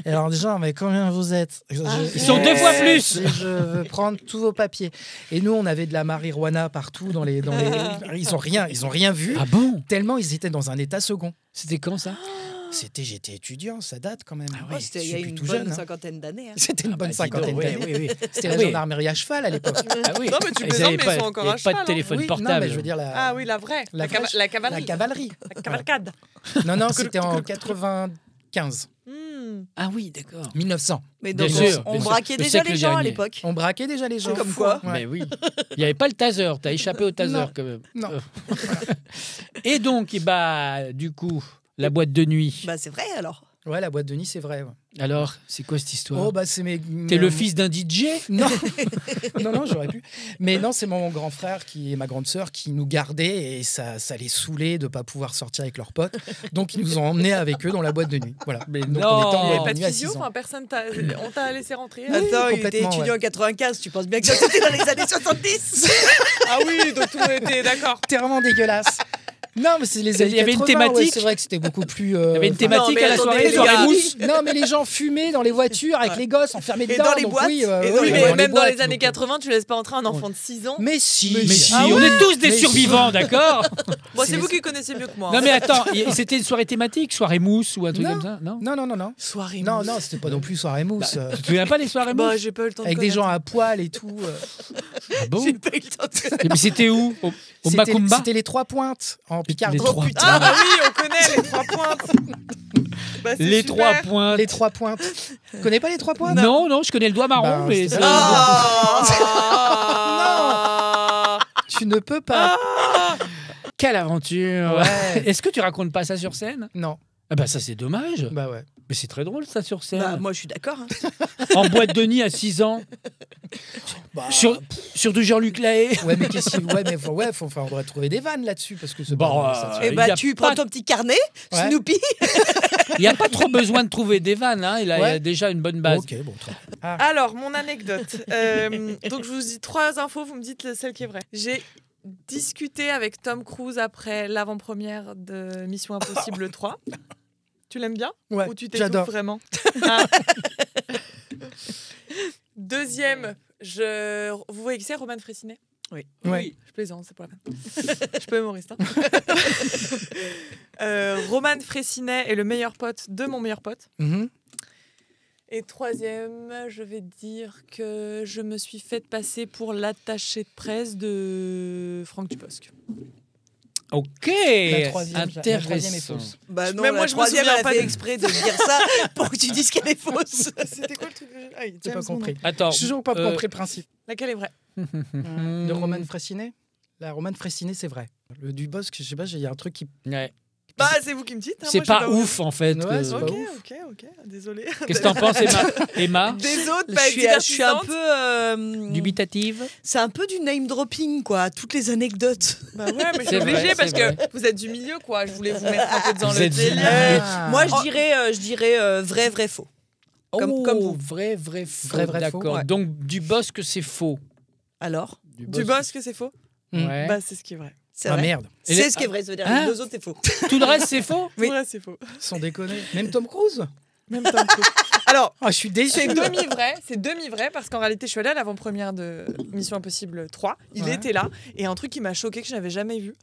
Et alors déjà, mais combien vous êtes? Ils sont 2 fois plus. Je veux prendre tous vos papiers. Et nous, on avait de la marijuana partout dans les. Ils ont rien vu. Ah bon? Tellement ils étaient dans un état second. C'était quand ça? J'étais étudiant, ça date quand même. Oh, c'était il y a Je suis une tout bonne jeune. Hein. cinquantaine d'années. Hein. C'était une bonne Dis donc, cinquantaine oui, d'années. oui, oui. C'était Ah la oui. gendarmerie à cheval à l'époque. Ah oui. Non, mais tu Ils plaisantes, avaient mais pas- ils sont encore il y à avait pas de cheval, hein. téléphone Oui, non, portable. mais je veux dire la. Ah oui, la vraie. La vraie- La cavalerie. La cavalerie. La cavalcade. Non, c'était en 95. Ah oui, d'accord. 1900. Mais Bien donc, sûr, on bien sûr. braquait Le déjà siècle les gens à dernier. l'époque. On braquait déjà les gens. Comme quoi. Ouais. Mais oui. Il n'y avait pas le taser. Tu as échappé au taser, Non. quand même. Non. Et donc, du coup, la boîte de nuit. Bah, c'est vrai alors. Ouais, la boîte de nuit, c'est vrai. Ouais. Alors, c'est quoi cette histoire? Oh, bah, c'est mes. T'es le fils d'un DJ? Non, non, j'aurais pu. Mais non, c'est mon grand frère et ma grande sœur qui nous gardaient et ça les saoulait de ne pas pouvoir sortir avec leurs potes. Donc, ils nous ont emmenés avec eux dans la boîte de nuit. Voilà. Mais Donc, non. on était en Il y avait boîte Pas de de nuit à physio, 6 ans. enfin, personne on t'a laissé rentrer. Attends, il était complètement, étudiant en 95, tu penses bien que ça c'était dans les années 70. Ah oui, donc tout le monde était d'accord. C'était vraiment dégueulasse. Non, mais c'est les Il y années avait une 80, thématique ouais, c'est vrai que c'était beaucoup plus. Il y avait une enfin, thématique mais à la attendez, soirée, les soirée gars. mousse. Non, mais les gens fumaient dans les voitures avec les gosses enfermés Et dedans. dans les donc boîtes. oui, Et dans oui, les- mais mais dans même dans boîtes, les années donc, 80, tu laisses pas entrer un enfant de 6 ans. Mais si. Mais si, Ah on ouais est tous des Mais survivants, d'accord? Bon, c'est c'est vous les- qui connaissez mieux que moi. Non mais attends, c'était une soirée thématique, soirée mousse ou un truc Non. comme ça, non? Non, non, non, non. Soirée Non, mousse. non, c'était pas non plus soirée mousse. Tu te souviens pas des soirées Bah, mousse? j'ai pas eu le temps de Avec des gens connaître. à poil et tout. Ah bon? J'ai pas eu le temps de connaître. Et puis c'était où? Au C'était Macumba? c'était les 3 pointes en Picardie. Les trois Ah bah oui, on connaît les 3 pointes. Bah, c'est Les super. 3 points. Les 3 pointes. Tu connais pas les 3 pointes? Non, non, je connais le doigt marron, Bah, mais c'était- Ah. Tu ne peux pas. quelle aventure! Ouais. Est-ce que tu racontes pas ça sur scène? Non. Ah bah ça c'est dommage. Bah ouais. Mais c'est très drôle ça sur scène. Bah, moi, je suis d'accord. hein. En boîte de nuit à 6 ans. Bah, Sur du Jean-Luc Lahaye. Ouais, mais qu'est-ce qu'il- ouais, mais on devrait trouver des vannes là-dessus parce que c'est Bon, pas ça. Il Et y bah, a tu pas- prends ton petit carnet, Ouais. Snoopy. Il n'y a pas trop besoin de trouver des vannes, hein. Il a Ouais. déjà une bonne base. Ok, bon, très bien. Ah, Alors, mon anecdote. Donc, je vous dis 3 infos, vous me dites celle qui est vraie. J'ai discuté avec Tom Cruise après l'avant-première de Mission Impossible 3. Tu l'aimes bien? ouais, Ou tu t'étouffes j'adore. vraiment? Ah. Deuxième, vous voyez qui c'est, Roman Frécinet? Oui. Ouais. Je plaisante, c'est pas la peine. Je suis pas humoriste. Hein. Roman Frécinet est le meilleur pote de mon meilleur pote. Mhm. Et troisième, je vais dire que je me suis faite passer pour l'attaché de presse de Franck Dubosc. Ok. La troisième est Intéressant. fausse. Bah non, Même la moi, je me troisième, souviens elle a pas fait de- exprès de dire ça pour que tu dises qu'elle est fausse. C'était quoi le truc? Ah oui, J'ai pas James Bond. compris. Attends. J'ai toujours pas compris le principe. Laquelle est vraie? De Roman Frécinet. La Roman Frécinet, c'est vrai. Le Dubosc, je sais pas, il y a un truc qui. Ouais. Bah, c'est vous qui me dites. hein, C'est moi, je sais pas ouf en fait. Ouais, que- c'est pas Ok, ouf. ok, désolé. Qu'est-ce que t'en penses, Emma? Des autres, Je pas suis un peu. Dubitative? C'est un peu du name dropping, quoi. Toutes les anecdotes. Bah ouais, mais C'est c'est obligé vrai, parce c'est vrai. que vous êtes du milieu, quoi. Je voulais vous mettre un peu dans Vous le êtes du délire. milieu. Ah. Moi, je dirais vrai, faux. Comme vous. Vrai, faux. Vrai, faux, D'accord. ouais. Donc Dubosc c'est faux. Alors, Du boss que c'est faux? Ouais. Bah, c'est ce qui est vrai. c'est Ah vrai. merde, Et C'est les- ce qui est vrai, ça veut dire Hein les deux autres, c'est faux. Tout le reste c'est faux? Oui. Tout le reste, c'est faux. sans déconner. Même Tom Cruise. Même Tom Cruise. Alors, Ah, je suis déçu. c'est demi-vrai parce qu'en réalité, je suis allée à l'avant-première de Mission Impossible 3. Il Ouais. était là et un truc qui m'a choqué que je n'avais jamais vu.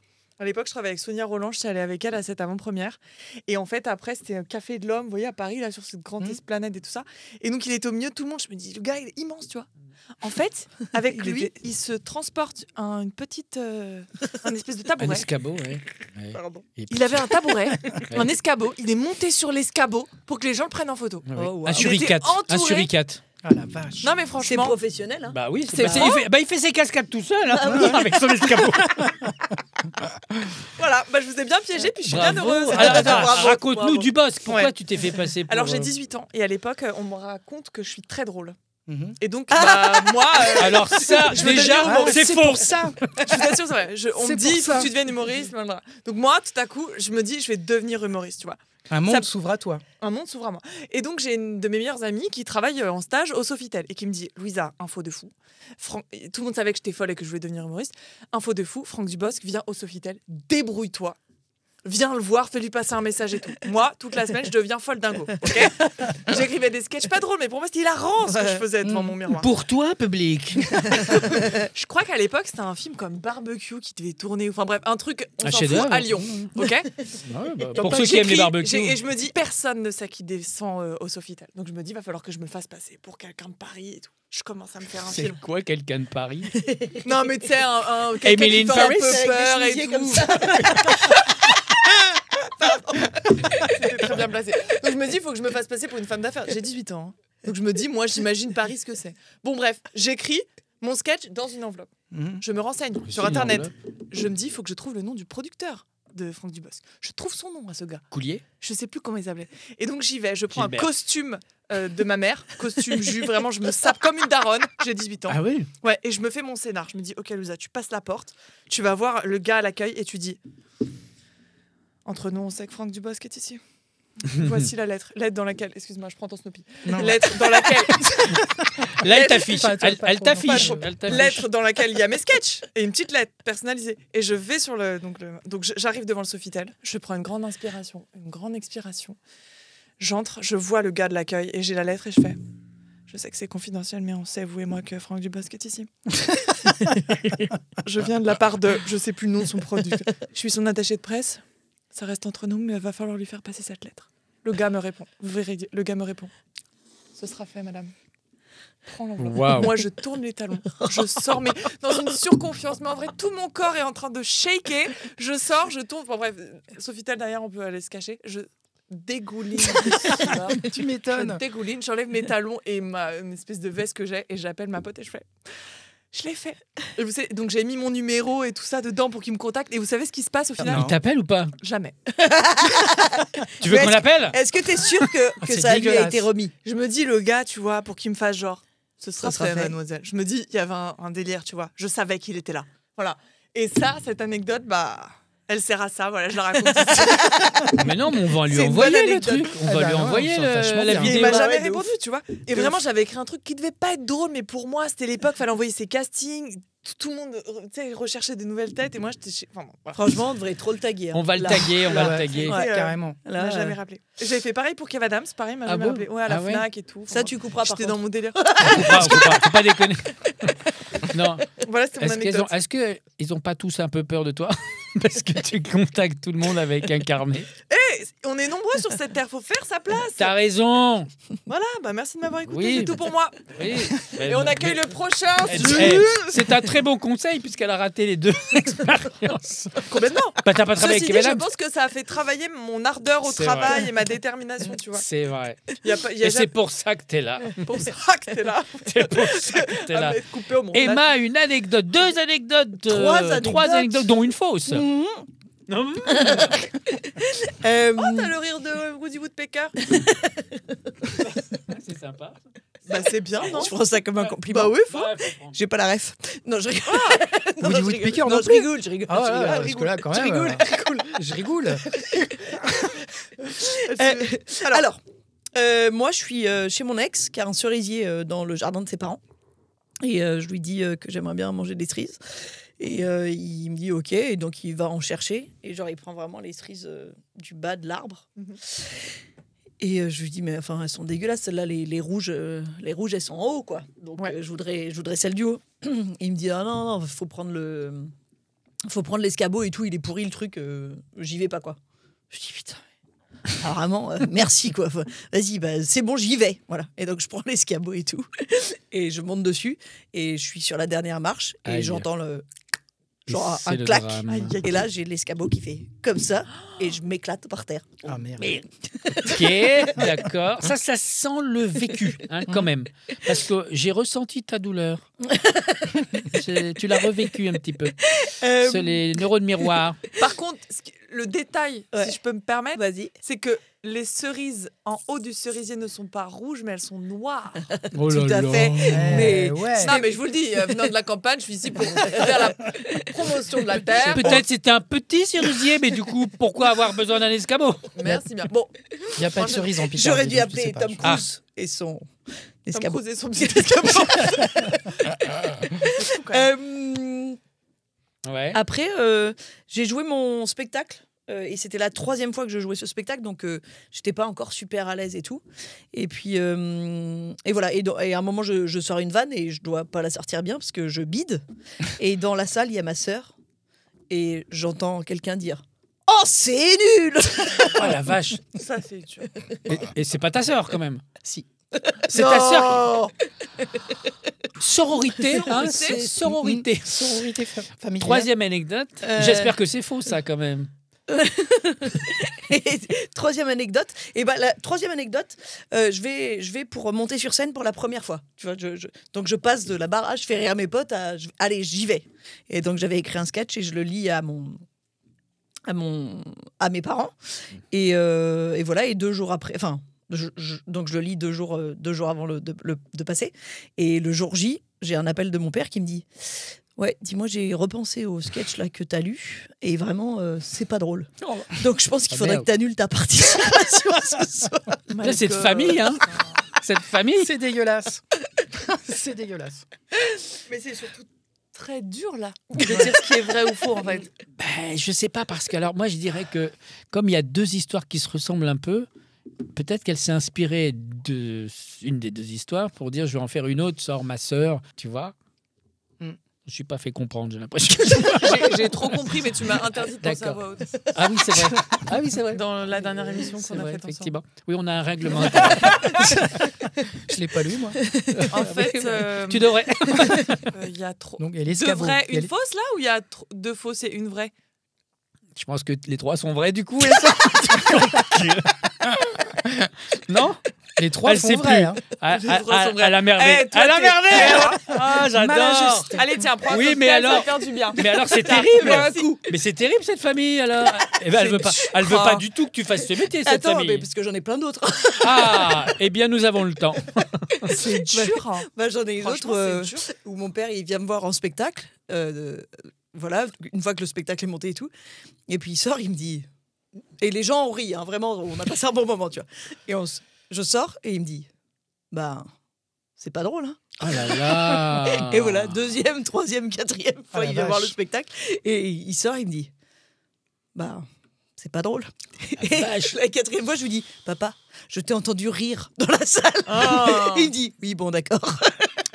À l'époque, je travaillais avec Sonia Roland, je suis allée avec elle à cette avant-première. Et en fait, après, c'était un café de l'homme, vous voyez, à Paris, là, sur cette grande esplanade et tout ça. Et donc, il était au milieu de tout le monde. Je me dis, le gars, il est immense, tu vois. En fait, avec Il lui, était- il se transporte une petite. Un espèce de Un tabouret. escabeau, ouais. Ouais. Pardon. Et Il avait un tabouret, un escabeau. Il est monté sur l'escabeau pour que les gens le prennent en photo. Ouais. Oh, wow. Un Il suricate. était entouré. Un suricate. Ah la vache. Non, mais C'est franchement. professionnel, hein. Bah oui, C'est il fait ses cascades tout seul hein, Ah avec son escabeau. Voilà, bah, je vous ai bien piégé, puis je suis bien Bravo. heureuse. Alors, attends, Bravo, raconte-nous bravo. du boss. Pourquoi Ouais. tu t'es fait passer pour... Alors j'ai 18 ans et à l'époque on me raconte que je suis très drôle. Mhm. Et donc bah, moi, Alors ça, Je veux déjà, devenir Ah, c'est c'est faux. pour ça. je vous assure c'est vrai. On C'est me dit pour il faut que ça. tu deviennes humoriste. Blablabla. Donc moi tout à coup je me dis je vais devenir humoriste, tu vois. Un monde Ça- s'ouvre à toi. Un monde s'ouvre à moi. Et donc j'ai une de mes meilleures amies qui travaille en stage au Sofitel et qui me dit Louisa, info de fou. Et tout le monde savait que j'étais folle et que je voulais devenir humoriste. Info de fou, Franck Dubosc vient au Sofitel, débrouille-toi. Viens le voir, fais-lui passer un message et tout. Moi, toute la semaine, je deviens folle dingo. ok J'écrivais des sketchs pas drôles, mais pour moi, c'était hilarant ce que je faisais devant mon miroir. Pour toi, public. Je crois qu'à l'époque, c'était un film comme Barbecue qui devait tourner. Enfin bref, un truc, on Un s'en fout, chef-d'œuvre. à Lyon. Ok Ouais, bah, Donc, pour ceux qui aiment les j'écris, barbecues. Et je me dis, personne ne sait qui descend au Sofitel. Donc je me dis, va falloir que je me fasse passer pour quelqu'un de Paris et tout. Je commence à me faire un C'est film. quoi quelqu'un de Paris? Non, mais tu sais, quelqu'un Emily qui in fait un Paris peu Avec peur des et chemisiers tout. comme ça. C'était très bien placé. Donc je me dis, il faut que je me fasse passer pour une femme d'affaires. J'ai 18 ans. Hein. Donc je me dis, moi, j'imagine Paris ce que c'est. Bon, bref, j'écris mon sketch dans une enveloppe. Je me renseigne sur Internet. Je me dis, il faut que je trouve le nom du producteur de Franck Dubosc. Je trouve son nom à ce gars. Coulier. Je sais plus comment il s'appelait. Et donc j'y vais. Je prends Gilbert. un costume de ma mère, costume jus. Vraiment, je me sape comme une daronne. J'ai 18 ans. Ah oui. Ouais, et je me fais mon scénar. Je me dis, ok, Louisa, tu passes la porte, tu vas voir le gars à l'accueil et tu dis, entre nous, on sait que Franck Dubosc est ici. Voici la lettre. Lettre dans laquelle, excuse-moi, je prends ton Snoopy. Non. Lettre dans laquelle, Là, elle t'affiche. Pas trop, Elle pas trop. t'affiche. Pas Elle t'affiche. lettre dans laquelle il y a mes sketchs et une petite lettre personnalisée. Et je vais sur j'arrive devant le Sofitel. Je prends une grande inspiration, une grande expiration. J'entre, je vois le gars de l'accueil et j'ai la lettre et je fais. Je sais que c'est confidentiel, mais on sait, vous et moi, que Franck Dubosc est ici. Je viens de la part de, je sais plus le nom de son producteur. Je suis son attaché de presse. Ça reste entre nous, mais il va falloir lui faire passer cette lettre. Le gars me répond. Vous verrez, le gars me répond. Ce sera fait, madame. Prends l'enveloppe. Waouh. Moi, je tourne les talons. Je sors, mais dans une surconfiance. Mais en vrai, tout mon corps est en train de shaker. Je sors, je tourne. Bon, bref, Sofitel, derrière, on peut aller se cacher. Je dégouline. de sueur. Mais tu m'étonnes. Je dégouline, j'enlève mes talons et une espèce de veste que j'ai et j'appelle ma pote et je fais. Je l'ai fait. Et vous savez, donc j'ai mis mon numéro et tout ça dedans pour qu'il me contacte. Et vous savez ce qui se passe au final? Non. Il t'appelle ou pas? Jamais. Tu veux Mais qu'on l'appelle? Est-ce que t'es sûr que C'est ça lui a dégueulasse. été remis? Je me dis, le gars, tu vois, pour qu'il me fasse genre, ce sera sera fait, fait. mademoiselle. Je me dis, il y avait un délire, tu vois. Je savais qu'il était là. Voilà. Et ça, cette anecdote, bah, elle sert à ça. Voilà, je la raconte. Mais non, mais on va lui C'est une envoyer bonne le anecdote. truc. On Eh va ben lui ouais, envoyer on s'en vachement la bien. Et il vidéo. m'a Ouais, jamais de répondu, tu vois. Et De vraiment, ouf. j'avais écrit un truc qui devait pas être drôle, mais pour moi, c'était l'époque, fallait envoyer ses castings. Tout le monde, tu sais, recherchait des nouvelles têtes. Et moi, j'étais chez. Enfin, bon, voilà. Franchement, on devrait trop le taguer. hein. On va le Là. taguer, on va Ouais, le taguer. Ouais. Carrément. Il Là, m'a jamais rappelé. J'ai fait pareil pour Kev Adams, pareil, il m'a Ah jamais bon rappelé. Ouais, à la Ah ouais Fnac et tout. Ça, tu couperas par J'étais contre. dans mon délire. On faut pas déconner. Non. Voilà, c'était mon anecdote. Est-ce qu'ils ont pas tous un peu peur de toi? Parce que tu contactes tout le monde avec un carnet. On est nombreux sur cette terre, faut faire sa place. T'as raison. Voilà, bah merci de m'avoir écouté, Oui. c'est tout pour moi. Oui. Et on accueille le prochain. C'est un très bon conseil puisqu'elle a raté les deux expériences. Complètement. Bah, t'as pas travaillé Ceci avec dit, je Kevin pense que ça a fait travailler mon ardeur au C'est travail vrai. et ma détermination, tu vois. C'est vrai. Il y a pas, il y a Et c'est jamais pour ça que t'es là. pour ça que t'es là. C'est pour ça que t'es À là. m'être coupé au montage. Emma, une anecdote, deux anecdotes, trois anecdotes, dont une fausse. Mhm. Non. Euh, Oh, t'as le rire de Woody Woodpecker. C'est sympa. Bah c'est bien, non? je prends ça comme un compliment. Bah oui, faut. Ouais, faut prendre. J'ai pas la ref. Non, je rigole. Non, Woody je Woodpecker rigole. non Non, je plus. rigole, je rigole. Ah je ouais, rigole. parce que là, quand Je même. rigole. Je rigole. Alors, moi, je suis chez mon ex qui a un cerisier dans le jardin de ses parents. Et je lui dis que j'aimerais bien manger des cerises. Et il me dit OK. Et donc, il va en chercher. Et genre, il prend vraiment les cerises du bas de l'arbre. Mhm. Et je lui dis, mais enfin, elles sont dégueulasses. Celles-là, les rouges, elles sont en haut, quoi. Donc, Ouais. je voudrais celles du haut. Il me dit, ah non, faut prendre l'escabeau et tout. Il est pourri, le truc. J'y vais pas, quoi. Je dis, putain. Alors, vraiment, merci, quoi. Enfin, vas-y, bah, c'est bon, j'y vais. Voilà. Et donc, je prends l'escabeau et tout. Et je monte dessus. Et je suis sur la dernière marche. Et Aïe. j'entends genre C'est un le clac. drame. Aïe, aïe, Et là, j'ai l'escabeau qui fait comme ça. Et je m'éclate par terre. Ah merde. Mais Ok, d'accord. Ça sent le vécu, hein, quand même. Parce que j'ai ressenti ta douleur. Tu l'as revécu un petit peu. C'est les neurones miroirs. Par contre, le détail, Ouais. si je peux me permettre, vas-y. c'est que les cerises en haut du cerisier ne sont pas rouges, mais elles sont noires. Oh Tout à fait. Mais ouais. Non, mais je vous le dis, venant de la campagne, je suis ici pour faire la promotion de la terre. Peut-être c'était un petit cerisier, mais du coup, pourquoi avoir besoin d'un escabeau? Merci bien. Bon, Il n'y a pas de cerise en Picardie. J'aurais dû donc je appeler sais pas. Tom Cruise et son Tom escabeau. Cruise et son petit escabeau. Ouais. Après, j'ai joué mon spectacle. Et c'était la 3e fois que je jouais ce spectacle, donc j'étais pas encore super à l'aise et tout. Et puis, et voilà. Et à un moment, je sors une vanne et je dois pas la sortir bien parce que je bide. Et dans la salle, il y a ma sœur et j'entends quelqu'un dire « Oh, c'est nul !» Oh la vache. Ça, c'est dur. Et c'est pas ta sœur, quand même. Si. C'est ta sœur. Non. Sororité, hein, c'est sororité. Sororité familiale. Troisième anecdote. J'espère que c'est faux, ça, quand même. Et troisième anecdote. Et ben la troisième anecdote, je vais pour monter sur scène pour la première fois. Tu vois, donc je passe de la barre, je fais rire mes potes. Allez, j'y vais. Et donc j'avais écrit un sketch et je le lis à mes parents. Et voilà. Et 2 jours après, enfin. Donc je le lis 2 jours avant de passer. Et le jour J, j'ai un appel de mon père qui me dit ouais, dis-moi, j'ai repensé au sketch là que t'as lu et vraiment c'est pas drôle. Donc je pense qu'il faudrait que t'annules ta participation ce soir. Là, cette famille, hein. Cette famille. C'est dégueulasse. C'est dégueulasse. Mais c'est surtout très dur là de dire ce qui est vrai ou faux en fait. Je sais pas, parce que alors moi je dirais que comme il y a 2 histoires qui se ressemblent un peu, peut-être qu'elle s'est inspirée d'une des 2 histoires pour dire je vais en faire une autre, sort ma sœur, tu vois. Je suis pas fait comprendre, j'ai l'impression. J'ai trop compris, mais tu m'as interdit de penser à voix haute. Ah oui, c'est vrai. Ah oui, c'est vrai. Dans la dernière émission qu'on a faite ensemble. Effectivement. Oui, on a un règlement. Je l'ai pas lu, moi. En fait, Tu devrais. il y a trop. Donc, il y a 2 l'escabeau. vraies, Il y a une fausse là, ou il y a 2 fausses et une vraie? Je pense que les 3 sont vrais du coup. Non? Les 3 Elle sont sait vrais. plus. Hein. À la merveille. Eh, toi, À la t'es- merveille. Ah, j'adore. Allez, tiens, prends Oui, un mais podcast, alors- ça va faire du bien. Mais alors c'est Prends terrible. un coup. Mais c'est terrible cette famille alors. Eh ben, elle veut pas du tout que tu fasses ce métier cette Attends, famille. mais parce que j'en ai plein d'autres. Ah, eh bien nous avons le temps. C'est dur. Hein. Bah, j'en ai une Franchement, autre c'est dur. où mon père il vient me voir en spectacle. Voilà, une fois que le spectacle est monté et tout. Et puis il sort, il me dit. Et les gens ont ri, hein, vraiment, on a passé un bon moment, tu vois. Et je sors et il me dit bah, c'est pas drôle, hein. Oh là là. Et voilà, 2e, 3e, 4e fois, la il vient voir le vache. spectacle. Et il sort, il me dit bah, c'est pas drôle. La Et vache. la 4e fois, je lui dis papa, je t'ai entendu rire dans la salle. Oh. Il me dit oui, bon, d'accord.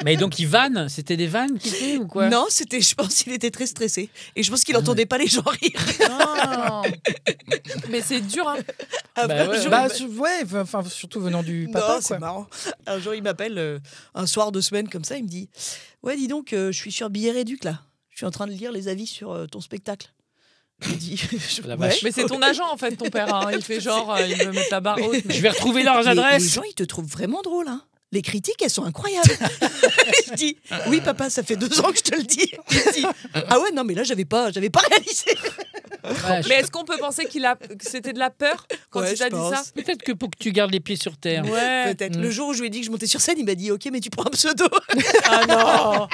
Mais donc il vanne, c'était des vannes qu'il fait ou quoi? Non, je pense qu'il était très stressé. Et je pense qu'il n'entendait pas les gens rire. Non. Mais c'est dur. Hein. Après, ouais, un jour, Bah, il ouais, enfin, surtout venant du Non, papa, c'est quoi. marrant. Un jour, il m'appelle un soir de semaine comme ça. Il me dit ouais, dis donc, je suis sur Billet Réduc là. Je suis en train de lire les avis sur ton spectacle. Je lui dis La vache. Mais c'est ton agent en fait, ton père. Hein. Il fait genre, il veut mettre la barre haute. Je vais retrouver leurs les adresses. gens, ils te trouvent vraiment drôle, hein. Les critiques, elles sont incroyables. Je dis oui, papa, ça fait 2 ans que je te le dis. Il me dit ah ouais, non, mais là, j'avais pas réalisé. Vache. Mais est-ce qu'on peut penser que c'était de la peur quand Ouais, il t'a je dit ça? pense. Peut-être que pour que tu gardes les pieds sur terre. Ouais. Peut-être. Le jour où je lui ai dit que je montais sur scène, il m'a dit ok, mais tu prends un pseudo. Ah non.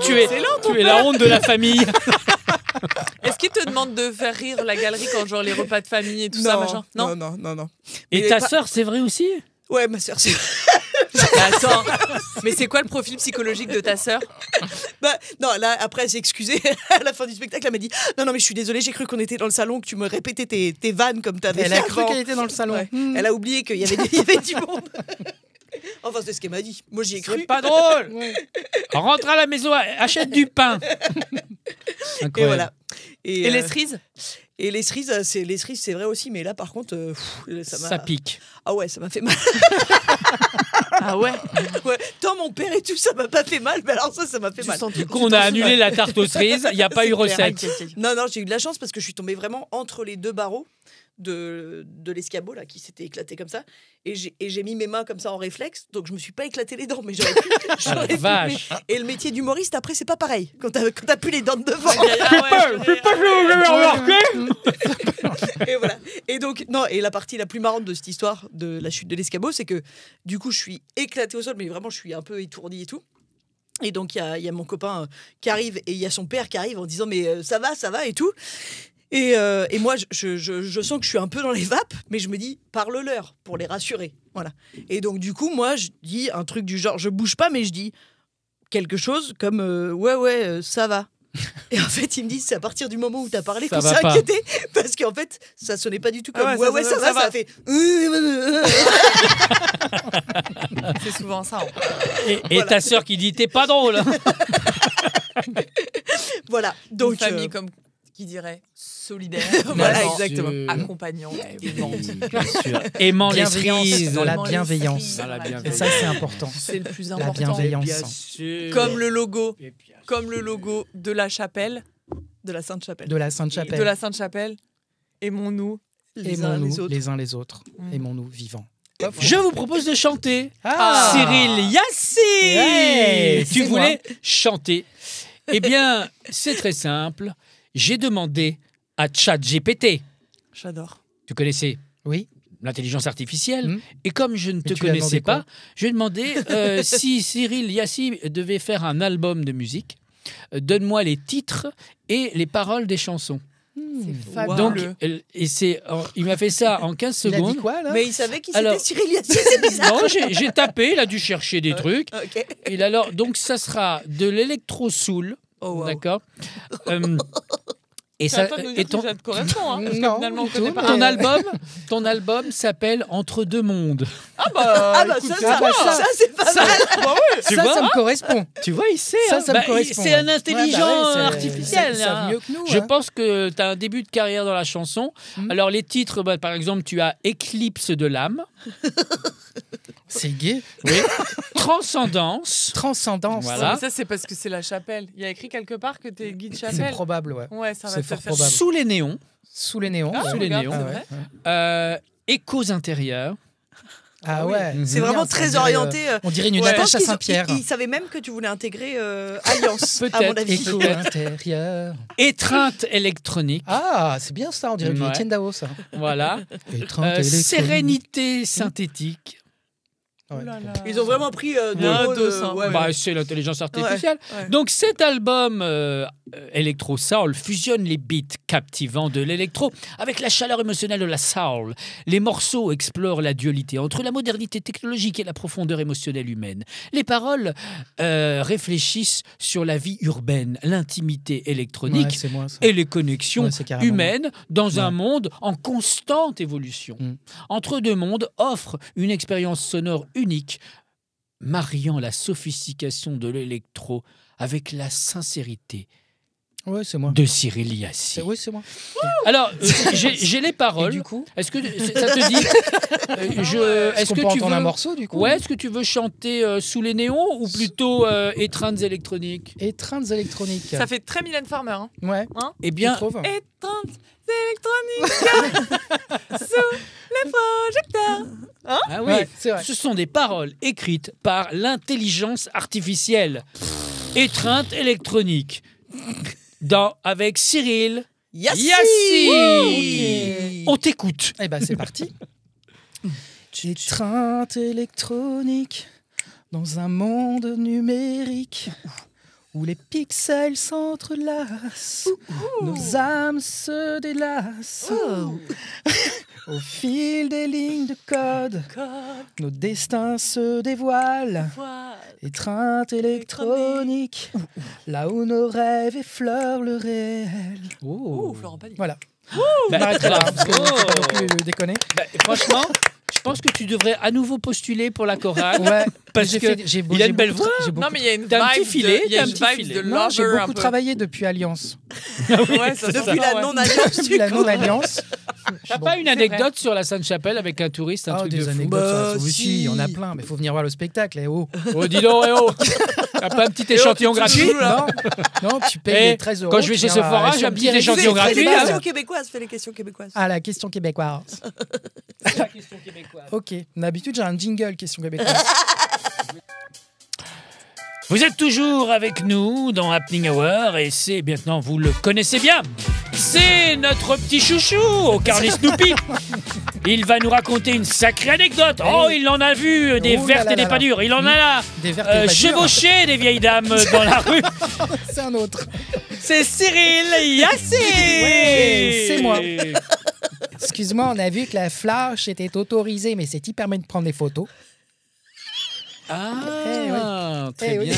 Tu es la honte de la famille. Est-ce qu'il te demande de faire rire la galerie quand genre les repas de famille et tout ça machin? non. Et Mais ta pas- sœur, c'est vrai aussi? Ouais, ma sœur, c'est. Mais attends, mais c'est quoi le profil psychologique de ta sœur? Bah, non, là, après, elle s'est excusée à la fin du spectacle. Elle m'a dit non, mais je suis désolée, j'ai cru qu'on était dans le salon, que tu me répétais tes vannes comme t'avais Elle fait a cru avant. qu'elle était dans le salon. Ouais. Elle a oublié qu'il y avait du monde. Enfin, c'est ce qu'elle m'a dit. Moi, j'y ai cru. C'est pas drôle. Rentre à la maison, achète du pain. Et Incroyable. voilà. Et les cerises? Et les cerises, c'est vrai aussi, mais là, par contre, Ça pique. Ah ouais, ça m'a fait mal. Ah ouais. Ouais. Tant mon père et tout, ça m'a pas fait mal, mais alors ça m'a fait mal. Du coup, on a annulé la tarte aux cerises. Il n'y a pas eu C'est clair. recette. Non, j'ai eu de la chance parce que je suis tombée vraiment entre les 2 barreaux de l'escabeau là qui s'était éclaté comme ça. Et j'ai mis mes mains comme ça en réflexe, donc je me suis pas éclaté les dents, mais j'aurais pu. j'aurais pu. Vache. Et le métier d'humoriste, après, c'est pas pareil. Quand t'as plus les dents de devant. C'est pas que vous avez remarqué. Et voilà. Et donc, non, et la partie la plus marrante de cette histoire de la chute de l'escabeau, c'est que du coup, je suis éclatée au sol, mais vraiment, je suis un peu étourdie et tout. Et donc, il y a mon copain qui arrive et il y a son père qui arrive en disant mais ça va et tout. Et moi, je sens que je suis un peu dans les vapes, mais je me dis parle-leur pour les rassurer. Voilà. Et donc, du coup, moi, je dis un truc du genre, je bouge pas, mais je dis quelque chose comme ouais, ça va. Et en fait, il me dit c'est à partir du moment où t'as parlé Ça qu'on va s'est pas. inquiété, parce qu'en fait, ça sonnait pas du tout comme Ah ouais, ouais, ça va, ça a fait. C'est souvent ça. Et ta sœur qui dit t'es pas drôle. Voilà. Donc, Donc, une famille comme qui dirait solidaire, Voilà, vraiment, exactement. accompagnante, aimante. Bien sûr. Aimant les Bienveillance, cerises. dans la Aimant les bienveillance. cerises, Dans la voilà. Et bienveillance. ça, c'est important. C'est le plus La important. bienveillance. Bien sûr. Comme le logo, Et bien sûr. comme le logo de la chapelle, de la Sainte-Chapelle. De la Sainte-Chapelle. de la Sainte-Chapelle. Aimons-nous Aimons-nous les uns les autres. Aimons-nous vivants. Je vous propose de chanter. Ah. Cyril Yassine, Ouais, tu c'est voulais chanter. Eh bien, c'est très simple. J'ai demandé à ChatGPT. J'adore. Tu connaissais Oui. l'intelligence artificielle. Mm. Et comme je ne te tu lui as connaissais demandé pas, quoi je lui ai demandé si Cyril Yassine devait faire un album de musique. Donne-moi les titres et les paroles des chansons. C'est Donc, fabuleux. il m'a fait ça en 15 Il a dit secondes. quoi, là? Mais il savait qui Alors- c'était Cyril Yassine, c'est bizarre. Non, j'ai tapé, il a dû chercher des trucs. Ok. Donc, ça sera de l'électro-soul. Oh, wow. D'accord. Et C'est ça, à toi de nous et dire si ça te correspond. Hein, parce que Non, finalement, on du connaît tout, pas. mais- ton album s'appelle Entre deux mondes. Ah bah, Ah, écoute, ça, c'est pas mal. Tu Ça, vois ça me correspond. Tu vois, il sait. Ça, hein. ça me correspond. C'est un ouais. intelligent Ouais, bah ouais, artificiel. Ils savent hein. mieux que nous. Je hein. pense que tu as un début de carrière dans la chanson. Mhm. Alors, les titres, par exemple, tu as Éclipse de l'âme, C'est gay. Transcendance. Transcendance. Voilà. Ouais, mais ça, c'est parce que c'est la chapelle. Il y a écrit quelque part que t'es guide C'est chapelle. probable, ouais. Ouais, ça va C'est te fort faire. probable. Sous les néons. Sous les néons. Ah, ouais. Sous les regarde, néons. c'est Ah vrai. ouais. Échos intérieurs. Ah ouais. Mhm. C'est vraiment très orienté. On dirait une Je pense attache à qu'ils- Saint-Pierre. Ils savaient même que tu voulais intégrer Alliance, à Peut-être. mon avis. Écho intérieur. Étreinte électronique. Ah, c'est bien ça, on dirait du Ouais. Etienne Dao, ça. Voilà. Étreinte électronique. Sérénité synthétique. Ouais. Oh là là. Ils ont vraiment pris deux Ouais, mots deux, de- ça, ouais, ouais. Bah, c'est l'intelligence artificielle. Ouais. Donc cet album électro-soul fusionne les beats captivants de l'électro avec la chaleur émotionnelle de la soul. Les morceaux explorent la dualité entre la modernité technologique et la profondeur émotionnelle humaine. Les paroles réfléchissent sur la vie urbaine, l'intimité électronique Ouais, c'est moi, ça. et les connexions Ouais, c'est carrément humaines dans un Ouais. monde en constante évolution. Mm. Entre deux mondes offre une expérience sonore unique, mariant la sophistication de l'électro avec la sincérité moi. Ouais, c'est moi. de Cyril Yassine. Oui, c'est moi. Alors, j'ai les Et paroles. du coup, Est-ce que ça te dit est-ce Est-ce qu'on que peut tu entendre veux un morceau, du coup? Ouais, est-ce que tu veux chanter Sous les néons ou plutôt Étreintes électroniques? Étreintes électroniques. Ça fait très Mylène Farmer. Hein. Ouais. Eh Tu bien, trouves Étreintes électroniques sous les projecteurs. ah oui, Ouais, c'est vrai. ce sont des paroles écrites par l'intelligence artificielle. Étreinte électronique. Avec Cyril Yassine. Yassine. On t'écoute. Eh ben, c'est parti. Étreinte électronique dans un monde numérique où les pixels s'entrelacent, nos âmes se délassent. Au fil des lignes de code, nos destins se dévoilent. Étreinte électronique, là où nos rêves effleurent le réel. Oh, Florent Pagny. Voilà. Bah, On arrêtera là, bravo. parce que faut pas non plus déconner. Bah, franchement, je pense que tu devrais à nouveau postuler pour la chorale. Ouais, Parce j'ai que il a une belle voix. Non, mais il y a une T'as un petit vibe filet, de, il y a t'as un une petit vibe filet. de Non, j'ai lover un beaucoup peu. travaillé depuis Alliance. Ouais, ça Depuis sent, la ouais. non-alliance Depuis la du non-alliance. T'as pas une anecdote sur la Sainte-Chapelle avec un touriste, un Oh, truc des de fou? anecdotes sur la Bah, souris, si. il y en a plein, mais il faut venir voir le spectacle. Eh oh. Oh, dis donc, oh. T'as pas un petit échantillon gratuit? Non, non, tu payes Eh, les 13 euros. quand je vais tu chez viens Sephora, sur j'ai un le petit direct. échantillon Fais gratuit, les hein. questions québécoises, fais les questions québécoises. Ah, la question québécoise. La question québécoise. Ok, d'habitude j'ai un jingle question québécoise. Vous êtes toujours avec nous dans Happening Hour et c'est maintenant, vous le connaissez bien, c'est notre petit chouchou au Carly Snoopy. Il va nous raconter une sacrée anecdote. Oh, il en a vu des Oh là vertes là et des là pas là. dures. Il en a là Des vertes et pas dures. chevauché des vieilles dames dans la rue. C'est un autre. C'est Cyril Yassine. Ouais, c'est moi. Excuse-moi, on a vu que la flash était autorisée, mais c'est-il permet de prendre des photos? Ah, très Eh oui. bien.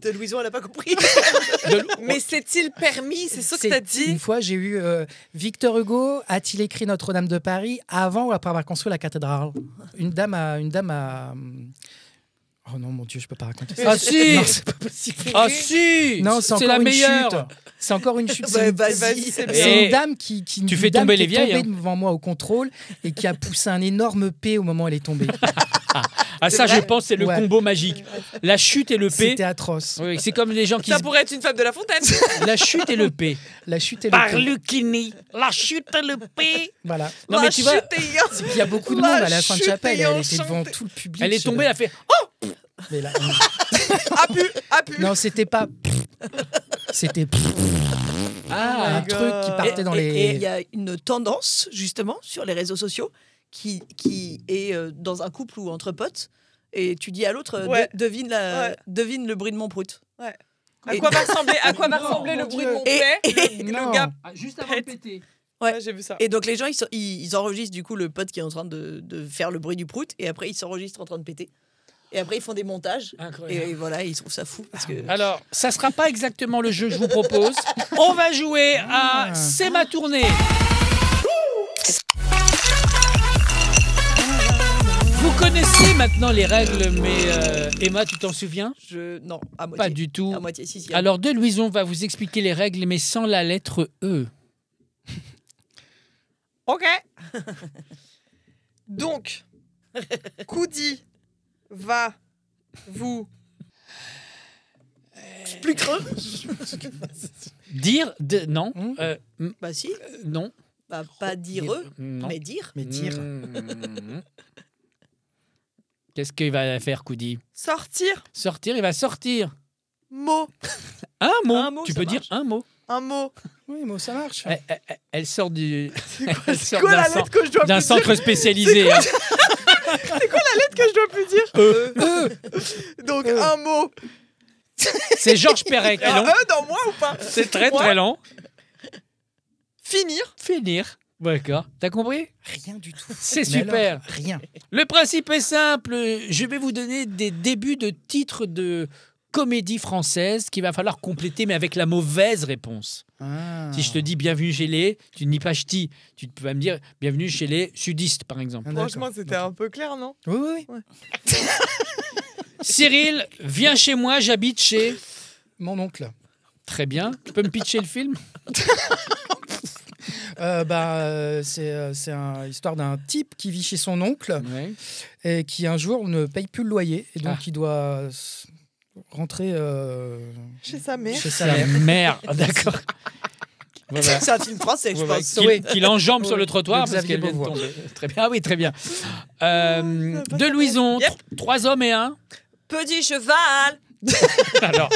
De Louison, elle n'a pas compris. Mais c'est-il permis? C'est ça que t'as dit? Une fois, j'ai eu Victor Hugo a-t-il écrit Notre-Dame de Paris avant ou après avoir construit la cathédrale? Une dame a. Oh non, mon Dieu, je peux pas raconter ça. Ah si. Non, c'est pas possible. Ah si. Non, c'est encore la une meilleure. chute. C'est encore une chute. Bah, C'est une- vas-y. c'est Et une dame qui tu fais tomber les vieilles, Qui est hein. tombée devant moi au contrôle et qui a poussé un énorme P au moment où elle est tombée. Ah, C'est ça, vrai je pense, c'est le Ouais. combo magique. La chute et le P. C'était atroce. Oui, c'est comme les gens qui Ça pourrait être une femme de La Fontaine. La chute et le P. La chute et le Par P. Lucchini. La chute et le P. Voilà. Non, mais tu vois, Il y a beaucoup de monde à la Sainte-Chapelle. Elle était devant tout le public. elle est tombée, elle a fait. Mais là, A pu. non, c'était pas. C'était Ah, un truc qui partait dans Et il les. y a une tendance, justement, sur les réseaux sociaux qui est dans un couple ou entre potes. Et tu dis à l'autre, Ouais. devine le bruit de mon prout. À quoi va ressembler le bruit de mon Et- pet le Non. gars. Juste avant de péter. Ouais. J'ai vu ça. Et donc les gens, ils enregistrent du coup le pote qui est en train de faire le bruit du prout. Et après, ils s'enregistrent en train de péter. Et après, ils font des montages. Incroyable. Et voilà, ils trouvent ça fou. Parce que... Alors, ça sera pas exactement le jeu que je vous propose. On va jouer à C'est ma tournée. Vous connaissez maintenant les règles, mais Emma, tu t'en souviens? Non, à moitié. Pas du tout. À moitié, si. Alors, De Louison va vous expliquer les règles, mais sans la lettre E. Ok. Donc, Koudi va vous Dire non. Bah si. Non. Bah, pas dire eux, Non. mais dire. Mais dire. Qu'est-ce qu'il va faire, Koudi? sortir Sortir, il va sortir. mot. Un mot. Un mot, Tu ça peux dire marche. un mot. Un mot. Oui, mais ça marche. Elle sort du. C'est quoi la lettre que je dois d'un plus dire centre spécialisé. hein. que je dois plus dire Donc, un mot. C'est Georges Perec. Un dans moi ou pas C'est très Moi, très long. Finir. Finir. D'accord. T'as compris? Rien du tout. C'est Mais super. alors, rien. Le principe est simple. Je vais vous donner des débuts de titres de comédie française qu'il va falloir compléter, mais avec la mauvaise réponse. Ah. Si je te dis bienvenue chez les, tu ne dis pas ch'ti. Tu vas me dire bienvenue chez les sudistes, par exemple. Ah, d'accord. Franchement, c'était un peu clair, non? Oui, oui. Cyril, viens chez moi, j'habite chez. Mon oncle. Très bien. Tu peux me pitcher le film? C'est l'histoire d'un type qui vit chez son oncle Ouais. et qui un jour ne paye plus le loyer. Et donc, Ah. il doit rentrer Chez sa mère. chez sa La mère. mère. D'accord. Voilà. C'est un film français, je Voilà, pense. qu'il enjambe sur le trottoir de parce Xavier qu'elle vient de Beauvois. tomber. Très bien. Ah oui, très bien. De Louison, Yep. 3 hommes et un. Petit cheval. Alors,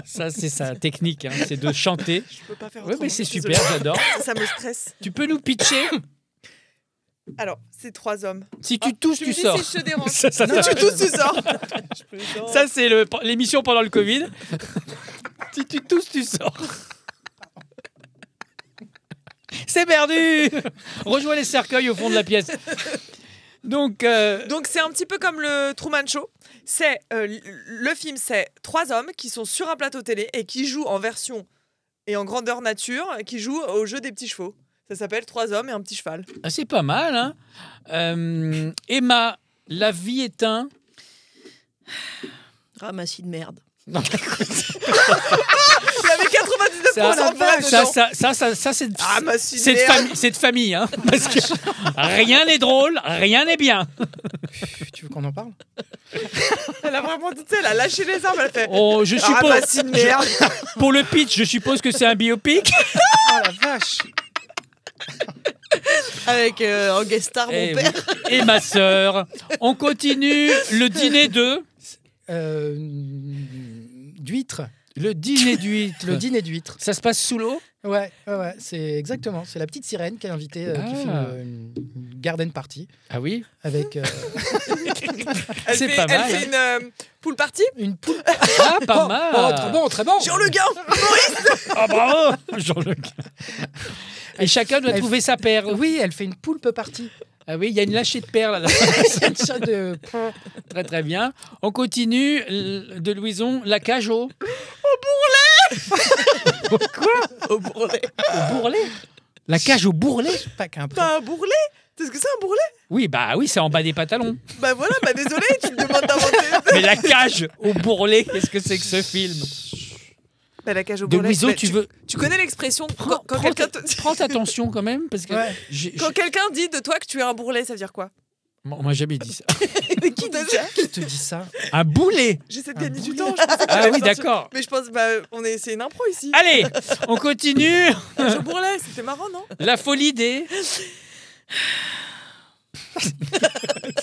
ça, c'est sa technique, hein, c'est de chanter. Je peux pas faire Oui, autrement. mais c'est Désolée. super, j'adore. Ça me stresse. Tu peux nous pitcher? Alors, c'est 3 hommes. Si tu tousses, Tu tu me dis sors. si je te dérange. Ça, ça, Si ça, tu tousses, tu sors. ça, c'est l'émission pendant le Covid. Si tu tousses, tu sors. C'est perdu. Rejoins les cercueils au fond de la pièce. Donc, Donc c'est un petit peu comme le Truman Show. C'est le film, c'est 3 hommes qui sont sur un plateau télé et qui jouent en version et en grandeur nature, qui jouent au jeu des petits chevaux. Ça s'appelle 3 hommes et un petit cheval. c'est pas mal. Hein. Emma, la vie est un. Ramassis de merde. Non, Il y avait 99% ça, de vrai dedans. ça, c'est Ah, ma si c'est de merde. famille, c'est de famille, hein, parce que rien n'est drôle, rien n'est bien. Tu veux qu'on en parle? Elle a vraiment dit, tu sais, elle a lâché les armes, elle fait. Oh, je Ah, suppose. bah, si merde. Pour le pitch, je suppose que c'est un biopic. Oh la vache! Avec en guest star mon Et, père. et ma sœur. On continue le dîner de. D'huîtres. Le dîner d'huîtres. Le dîner d'huîtres. Ça se passe sous l'eau. Ouais, c'est exactement. C'est la petite sirène qui est invitée, qui fait une garden party Ah oui. avec C'est pas mal, Elle fait une pool party. une poule. Ah, pas mal. Oh, très bon, très bon. Jean Le Guin. Ah, bravo. Jean-Luc. Et chacun doit Elle- trouver sa perle. Oui, elle fait une poulpe party. Ah oui, il y a une lâchée de perles là. C'est une sorte de. Très très bien. On continue de Louison, la cage au Au bourrelet. bourrelet. La cage au bourrelet. Pas qu'un prix. Bah, un bourrelet. Tu sais ce que c'est un bourrelet? Oui, bah oui, c'est en bas des pantalons. Bah voilà, bah désolé, tu me demandes d'inventer. Mais la cage au bourrelet, qu'est-ce que c'est que ce film? Bah, la cage au De bourrelet. Louison, Bah, tu veux Tu connais l'expression quand prends quelqu'un ta- prends attention quand même parce que Ouais. j'ai- quand quelqu'un dit de toi que tu es un bourrelet, ça veut dire quoi? On m'a jamais dit ça. Mais qui dit ça? Qui te dit ça? Un boulet. J'essaie de Un gagner du boulet. temps. Je pensais que Ah j'allais oui, sortir. d'accord. Mais je pense, c'est une impro ici. Allez, on continue. Je bourrelais, c'était marrant, non? La folie des...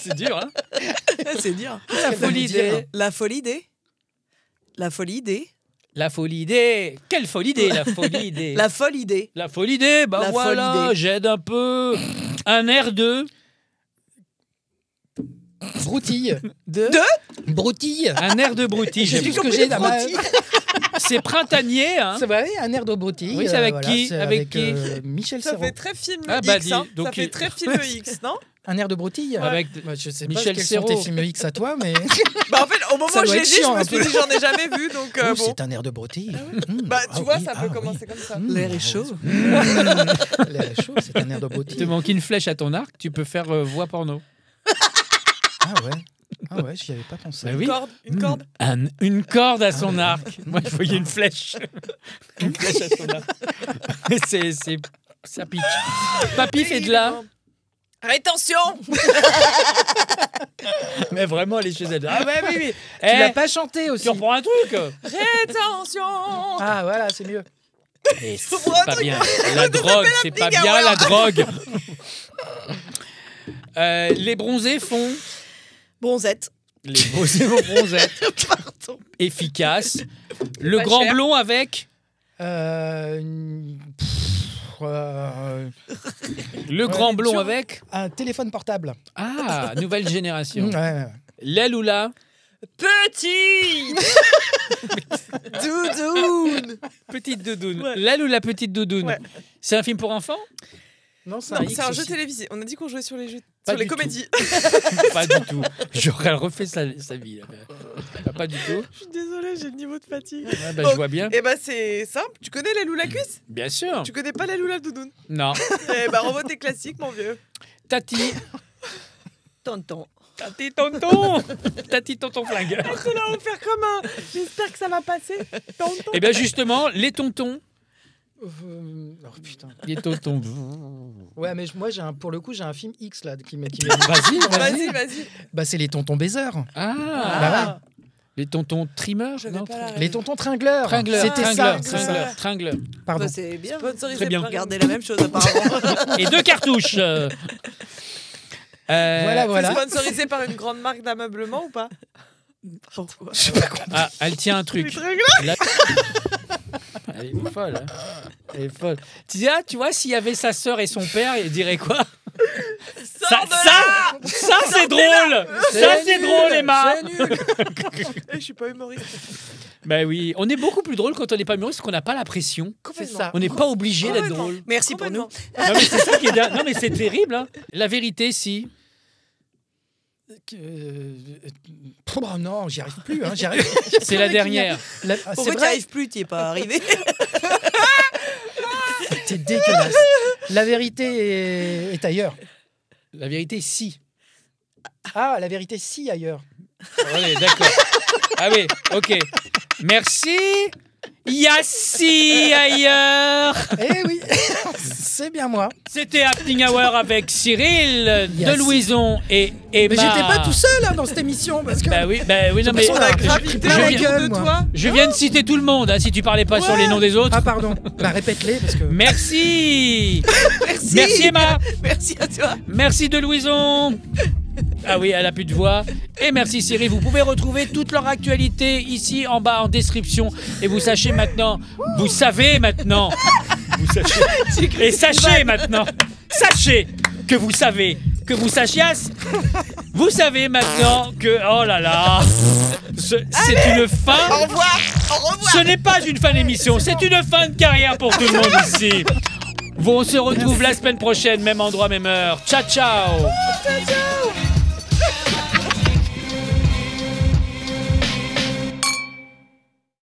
C'est dur, hein? C'est dur. La folie des... La folie des. La folie des. La folie des... Quelle folie des? La folie des... La folle idée. La folie des... Bah La voilà, folie des. j'aide un peu. Un air de... Broutille. De Broutille. Un air de broutille. C'est j'aime tout ce que beaucoup. j'ai dans ma... C'est printanier, hein? C'est vrai, un air de broutille. Oui, c'est avec voilà, qui? c'est Avec qui Michel Ça Serrault. fait très film Ah, bah, X, dis, hein. donc Ça fait il- très film X, non? Un air de broutille. Avec Je sais Michel pas quels Serrault. sont tes films X à toi, mais Bah en fait, au moment Ça où je doit l'ai être dit, je chiant, me un suis peu. dit j'en ai jamais vu, donc Oh, bon. c'est un air de broutille. Bah tu vois, ça peut oui. commencer comme ça. L'air est chaud. L'air est chaud, c'est un air de Il te broutille. manque une flèche à ton arc, tu peux faire voix porno. Ah ouais. Ah ouais, j'y avais pas pensé. Bah oui. Une corde. Une corde à son arc. Moi, je voyais une flèche. Une flèche à son arc. Ça pique. Papy fait de la... Rétention. Mais vraiment, les choses... Ah ouais, oui, oui. Tu l'as pas chanté aussi. Tu reprends un truc. Rétention. Ah voilà, c'est mieux. Et c'est reprends un pas truc. bien. La drogue, c'est pas bien la drogue. Les bronzés font... Bronzette. Les bronzés font bronzette. Pardon. Efficace. Le Pas grand cher. blond avec... Le grand blond tu- avec... Un téléphone portable. Ah, nouvelle génération. Ouais. L'aile ou la... Petit. Doudoune. Petite doudoune. Ouais. L'aile ou la petite doudoune? Ouais. C'est un film pour enfants? Non, c'est Non, un X c'est un jeu aussi. télévisé. On a dit qu'on jouait sur les jeux, Pas sur les du tout. comédies. Pas du tout. J'aurais refait sa vie. Là. Pas du tout. Je suis désolée, j'ai le niveau de fatigue. Ouais, bah, Donc, je vois bien. Et bah c'est simple. Tu connais l'aile ou la cuisse? Bien sûr. Tu connais pas l'aile ou la doudoune? Non. Eh bah revois tes classiques, mon vieux. Tati. Tonton. Tati tonton. Tati tonton flingueur. Cela va faire comme un. J'espère que ça va passer. Tonton. Et bien justement, les tontons. Oh putain. Les tontons. Ouais, mais moi, pour le coup, j'ai un film X là qui m'est. Vas-y, Vas-y, vas-y. vas-y. Bah, c'est les tontons baisers. Ah. Bah Les tontons trimeurs. J'avais Non, pas la- Les tontons tringleurs. Tringleurs. C'était Tringleurs. ça. Tringleurs. Tringleurs. Pardon. Bah, c'est bien. Sponsorisé Très bien. par- Regardez la même chose apparemment. Et 2 cartouches. Voilà, voilà. C'est sponsorisé par une grande marque d'ameublement ou pas? Pourquoi? Ah, elle tient un truc. C'est très grave. Là- Elle est folle. Hein. Elle est folle. Tu vois, s'il y avait sa sœur et son père, il dirait quoi? Ça, c'est drôle. Ça, c'est drôle, Emma. C'est nul. Je suis pas humoriste. Ben oui, on est beaucoup plus drôle quand on n'est pas humoriste, parce qu'on n'a pas la pression. C'est ça. On n'est pas obligé d'être Complètement. drôle. Merci pour nous. Non, mais c'est ça qui est dingue. Non, mais c'est terrible. Hein. La vérité, si. Oh non, j'y arrive plus. Hein, j'y arrive. C'est la dernière. C'est Pourquoi tu vrai, arrives plus? Tu es pas arrivé. c'est dégueulasse. La vérité est ailleurs. La vérité, si. Ah, la vérité, si ailleurs. Allez, d'accord. Ah oui, ok. Merci. Yassi ailleurs. Eh oui, c'est bien moi. C'était Happening Hour avec Cyril, Yassi. de Louison et Emma. Mais j'étais pas tout seul hein, dans cette émission parce que. Bah oui, non mais. façon, on a je- gravité je plein la viens- gueule, de moi. toi. Je viens de citer tout le monde, hein, si tu parlais pas sur les noms des autres. Ah pardon. Bah répète-les parce que. Merci. Merci. Merci Emma. Merci à toi. Merci de Louison. Ah oui, elle a plus de voix. Et merci Cyril. Vous pouvez retrouver toute leur actualité ici en bas en description. Et vous savez maintenant. Vous savez maintenant. Vous sachez. Et sachez maintenant. Sachez que vous savez. Que vous sachias. Vous savez maintenant que. Oh là là. C'est une fin. Au revoir. Au revoir. Ce n'est pas une fin d'émission, c'est une fin de carrière pour tout le monde ici. Bon, on se retrouve la semaine prochaine, même endroit, même heure. Ciao, ciao. Ciao.